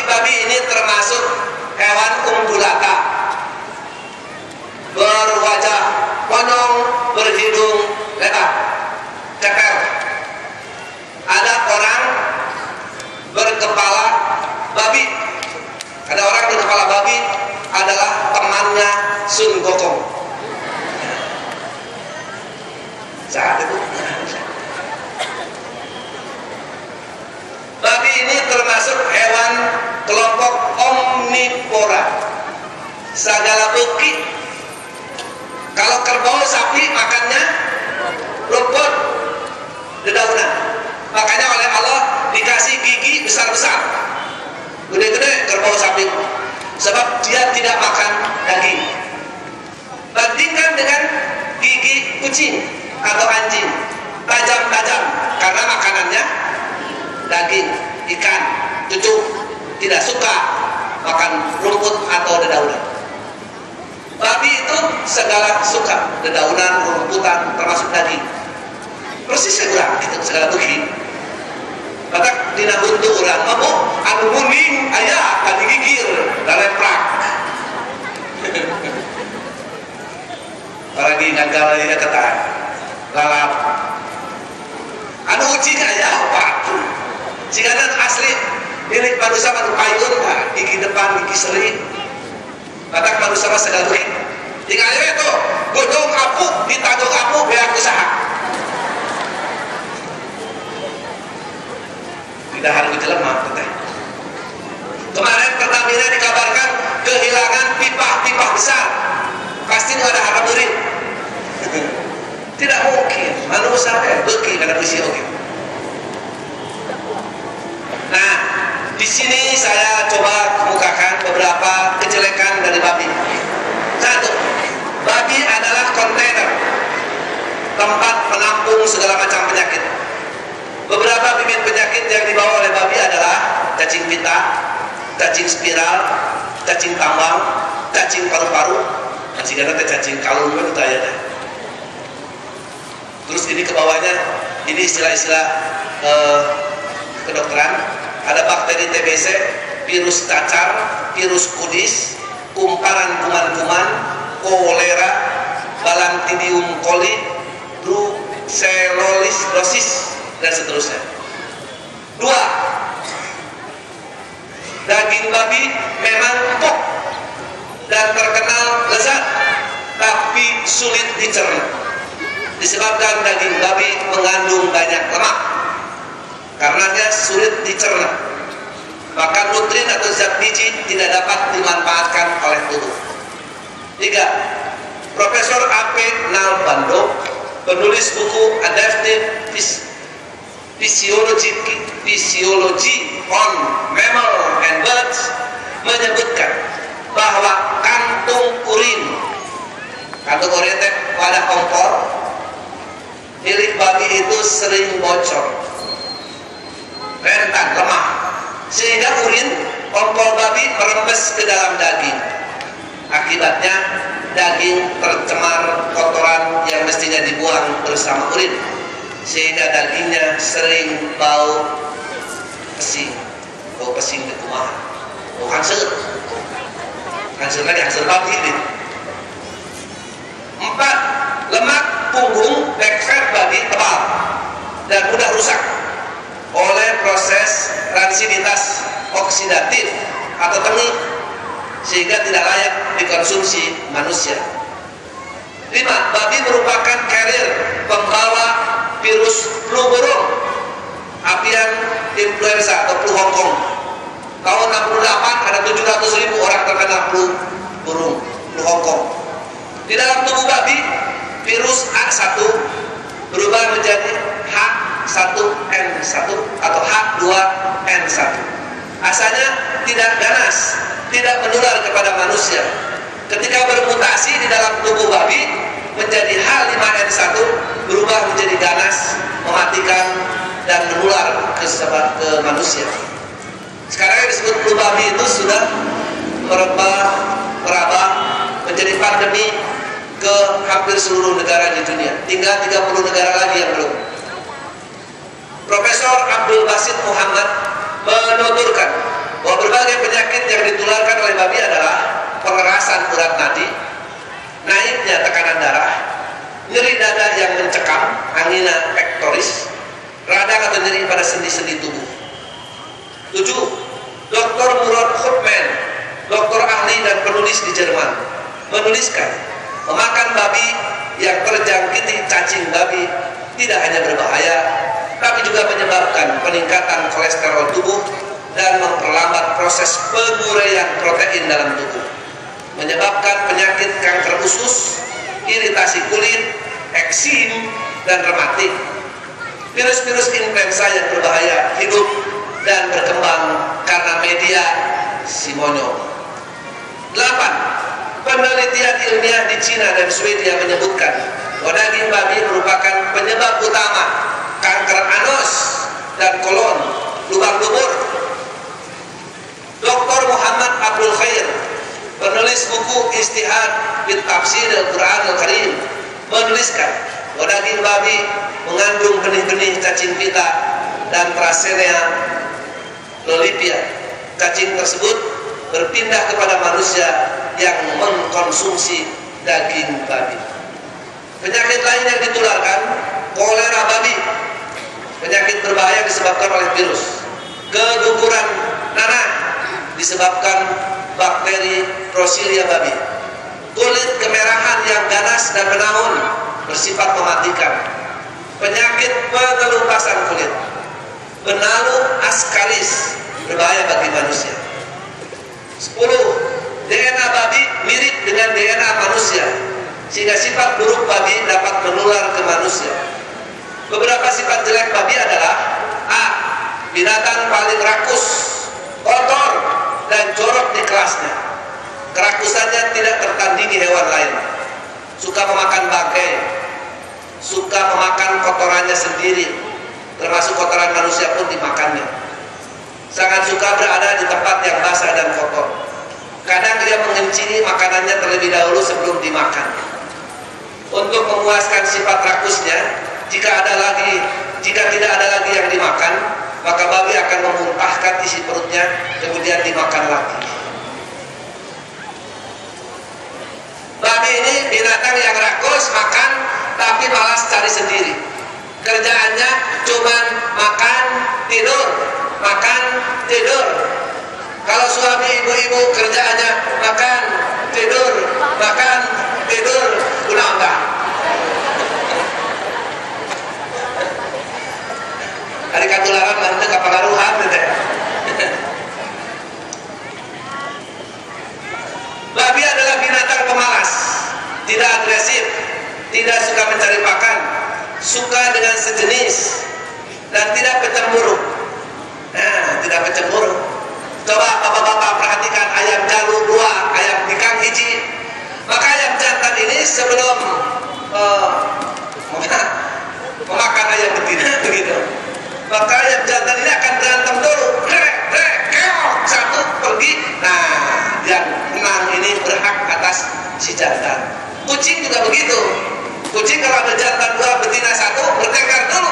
Babi ini termasuk hewan ungulata, berwajah konyol, berhidung lebar, ceker. Ada orang berkepala babi. Ada orang berkepala babi adalah temannya Sun Gokong. Saat itu babi ini termasuk hewan kelompok omnivora, segala beki. Kalau kerbau sapi makannya rumput, dedaunan. Makanya oleh Allah dikasih gigi besar-besar, gede-gede kerbau sapi, sebab dia tidak makan daging. Bandingkan dengan gigi kucing atau anjing, tajam-tajam karena makanannya daging, ikan, cucuk, tidak suka makan rumput atau dedaunan. Babi itu segala suka, dedaunan, rumputan, termasuk daging. Persis segala gitu, segala begini. Batak dina huntu urang mabuk anu muning aya ka digigir daleprak. Paragi gagal ya kata lalap. Anu ucing aya apa? Cigana asli milik manusia manu payun gigi depan gigi seri. Batak manusia mah segala begini. Tinggal aja itu godong apuk ditagong apuk beak usaha. Tidak harus jelema teh. Kemarin Pertamina dikabarkan kehilangan pipa-pipa besar. Pasti ada harap durit. Tidak mungkin. Manusia beki kada besi oke. Nah, di sini saya coba kemukakan beberapa kejelekan dari babi. Satu, babi adalah kontainer, tempat penampung segala macam penyakit. Beberapa bibit penyakit yang dibawa oleh babi adalah cacing pita, cacing spiral, cacing tambang, cacing paru-paru, cacing kalung itu aja. Terus ini ke bawahnya, ini istilah-istilah kedokteran. Ada bakteri TBC, virus cacar, virus kudis, kumparan kuman-kuman, kolera, balantidium coli, brucellosis, dan seterusnya. Dua, daging babi memang empuk dan terkenal lezat, tapi sulit dicerna. Disebabkan daging babi mengandung banyak lemak, karenanya sulit dicerna. Maka nutrien atau zat gizi tidak dapat dimanfaatkan oleh tubuh. Tiga, Profesor A.P. Nalbando, penulis buku Adaptive Physiology on Mammal and Birds, menyebutkan bahwa kantung urin teh pada kompor milik babi itu sering bocor, rentan, lemah, sehingga urin kompol babi merembes ke dalam daging. Akibatnya daging tercemar kotoran yang mestinya dibuang bersama urin, sehingga dagingnya sering bau pesing. Bau pesing di rumah, bau hansel. Hanselnya hansel babi ini. 4. Lemak punggung backfat babi tebal dan mudah rusak oleh proses transiditas oksidatif atau tengik, sehingga tidak layak dikonsumsi manusia. 5. Babi merupakan carrier, pembawa virus flu burung, avian influenza atau flu Hongkong. Tahun 68 ada 700.000 orang terkena flu burung, flu Hongkong. Di dalam tubuh babi, virus A1 berubah menjadi H1N1 atau H2N1. Asalnya tidak ganas, tidak menular kepada manusia. Ketika bermutasi di dalam tubuh babi menjadi H5N1, berubah menjadi ganas, mematikan dan menular ke manusia. Sekarang yang disebut flu babi itu sudah merambah menjadi pandemi ke hampir seluruh negara di dunia. Tinggal 30 negara lagi yang belum. Profesor Abdul Basit Muhammad menuturkan bahwa berbagai penyakit yang ditularkan oleh babi adalah pengerasan urat nadi, naiknya tekanan darah, nyeri dada yang mencekam, angina pectoris, radang atau nyeri pada sendi-sendi tubuh. 7. Dr. Murad Hutman, dokter ahli dan penulis di Jerman, menuliskan memakan babi yang terjangkiti cacing babi tidak hanya berbahaya, tapi juga menyebabkan peningkatan kolesterol tubuh dan memperlambat proses penguraian protein dalam tubuh, menyebabkan penyakit kanker usus, iritasi kulit, eksim, dan rematik. Virus-virus influenza yang berbahaya hidup dan berkembang karena media simonyo. 8. Penelitian ilmiah di Cina dan Swedia menyebutkan bahwa daging babi merupakan penyebab utama kanker anus dan kolon, lubang dubur. Dr. Muhammad Abdul Khair, penulis buku Istihad fit Tafsir Al-Quran Al-Karim, menuliskan bahwa daging babi mengandung benih-benih cacing pita dan Tracenia lolipia. Cacing tersebut berpindah kepada manusia yang mengkonsumsi daging babi. Penyakit lain yang ditularkan, kolera babi, penyakit berbahaya disebabkan oleh virus. Keguguran nanah disebabkan bakteri Prosillia babi. Kulit kemerahan yang ganas dan menahun bersifat mematikan. Penyakit pengelupasan kulit. Benalu ascaris berbahaya bagi manusia. 10. DNA babi mirip dengan DNA manusia, sehingga sifat buruk babi dapat menular ke manusia. Beberapa sifat jelek babi adalah: A. Binatang paling rakus, kotor, dan jorok di kelasnya. Kerakusannya tidak tertandingi hewan lain. Suka memakan bangkai, suka memakan kotorannya sendiri, termasuk kotoran manusia pun dimakannya. Sangat suka berada di tempat yang basah dan kotor. Kadang dia mengencini makanannya terlebih dahulu sebelum dimakan. Untuk memuaskan sifat rakusnya, jika tidak ada lagi yang dimakan, maka babi akan memuntahkan isi perutnya, kemudian dimakan lagi. Babi ini binatang yang rakus, makan, tapi malas cari sendiri. Kerjaannya cuman makan, tidur, makan, tidur. Kalau suami ibu-ibu kerjaannya makan, tidur, makan, tidur, udah enggak. Hari katularan nanti kepengaruhan gitu. Babi adalah binatang pemalas, tidak agresif, tidak suka mencari pakan, suka dengan sejenis, dan tidak pencemburu. Tidak pencemburu. Coba bapak-bapak perhatikan ayam jalu 2, ayam tikang hiji. Maka ayam jantan ini sebelum memakan ayam betina begitu, maka ayam jantan ini akan berantem dulu, Kucing juga begitu. Kucing kalau ada jantan 2, betina 1, bertengkar dulu.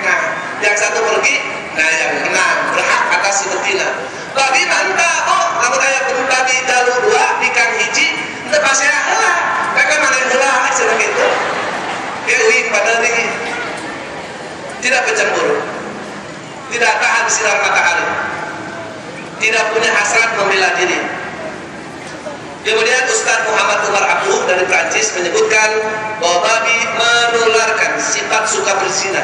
Nah, yang satu pergi, nah yang menang, berhak atas si betina. Babi mantap, oh, namun ayah babi dalu 2, ikan hiji, itu pasti heula. Mereka mana yang heula, sudah gitu. Dia uing pada ini. Tidak bercemburu, tidak tahan sinar matahari, tidak punya hasrat membela diri. Kemudian Ustaz Muhammad Umar Abduh dari Prancis menyebutkan bahwa babi menularkan sifat suka berzina.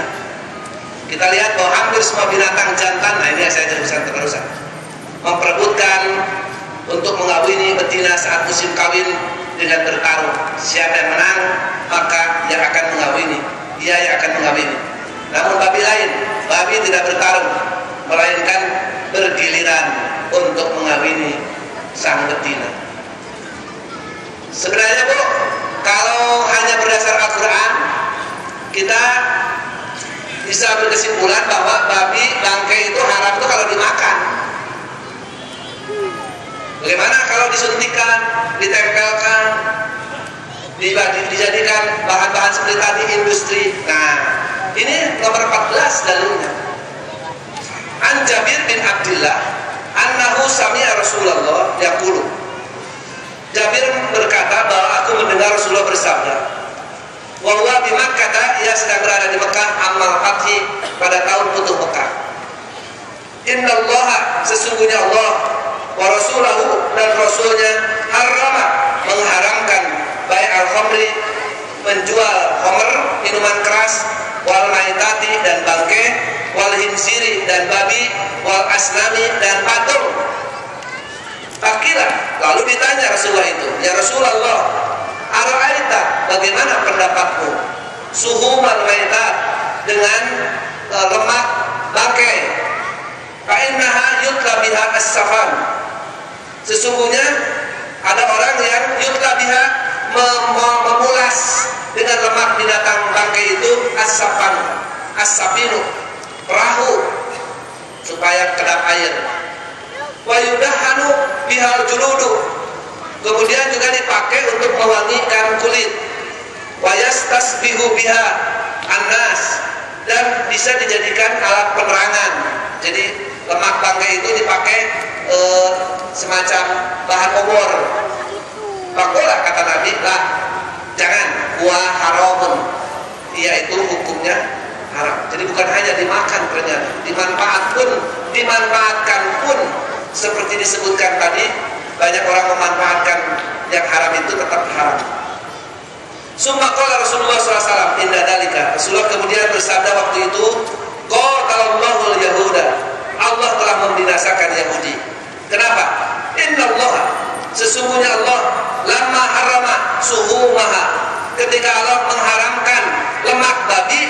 Kita lihat bahwa hampir semua binatang jantan, nah ini saya terusan memperebutkan untuk mengawini betina saat musim kawin dengan bertarung. Siapa yang menang, maka yang akan mengawini, dia yang akan mengawini. Namun babi lain, babi tidak bertarung, melainkan bergiliran untuk mengawini sang betina. Sebenarnya Bu, kalau hanya berdasar Al-Quran, kita bisa berkesimpulan bahwa babi bangkai itu haram itu kalau dimakan. Bagaimana kalau disuntikan, ditempelkan, dijadikan bahan-bahan seperti tadi industri? Nah, ini nomor 14 dalilnya. An Jabir bin Abdullah annahu sami'a Rasulullah yaqulu. Jabir berkata bahwa aku mendengar Rasulullah bersabda, wa huwa bi Makkah, ia sedang berada di Mekah amal fathi pada tahun Futuh Mekah. Innallaha, sesungguhnya Allah, wa rasulahu, dan rasulnya, harrama, mengharamkan bai' al-khamri, menjual khamr, minuman keras, wal maitati, dan bangke, wal hinsiri, dan babi, wal asnami, dan patung. Fakilah, lalu ditanya Rasulullah itu, ya Rasulullah, ara'aita, bagaimana pendapatmu suhumal maitat, dengan lemak bangkai? Fa'innaha yutla biha as-safan, sesungguhnya ada orang yang yutla biha memulas dengan lemak binatang bangkai itu as-safan, as-safinu, perahu supaya kedap air. Wa yudahanu bihal juludu, kemudian juga dipakai untuk mewangikan kulit. Wa yastasbihu biha annas, dan bisa dijadikan alat penerangan. Jadi lemak bangkai itu dipakai semacam bahan obor. Pakola kata Nabi, lah jangan, wa haramun, yaitu hukumnya haram. Jadi bukan hanya dimakan ternyata, dimanfaatkan pun. Seperti disebutkan tadi, banyak orang memanfaatkan yang haram itu tetap haram. Summa qala Rasulullah SAW inda dalika, Rasulullah kemudian bersabda waktu itu, qatalallahu al-yahuda, Allah telah membinasakan Yahudi. Kenapa? Innallaha, sesungguhnya Allah, lamma harrama suhumaha, ketika Allah mengharamkan lemak babi,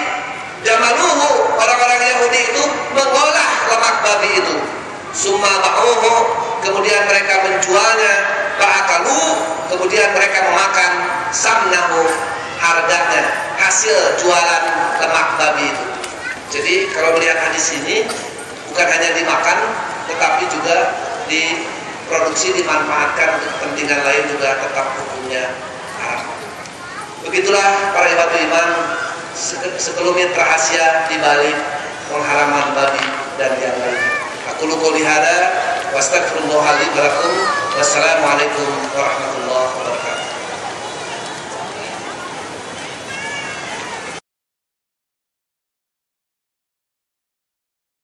jamaluhu, orang-orang Yahudi itu mengolah lemak babi itu. Summa ba'uhu, kemudian mereka menjualnya, ba'akalu, kemudian mereka memakan samnahu, harganya, hasil jualan lemak babi itu. Jadi kalau melihat hadis ini, bukan hanya dimakan, tetapi juga diproduksi, dimanfaatkan untuk kepentingan lain juga tetap hukumnya haram. Begitulah para ibadah iman sekelumit rahasia di balik pengharaman babi dan yang lainnya. Aku qouli hada wa astaghfirullah li wa lakum. Wassalamualaikum warahmatullahi wabarakatuh.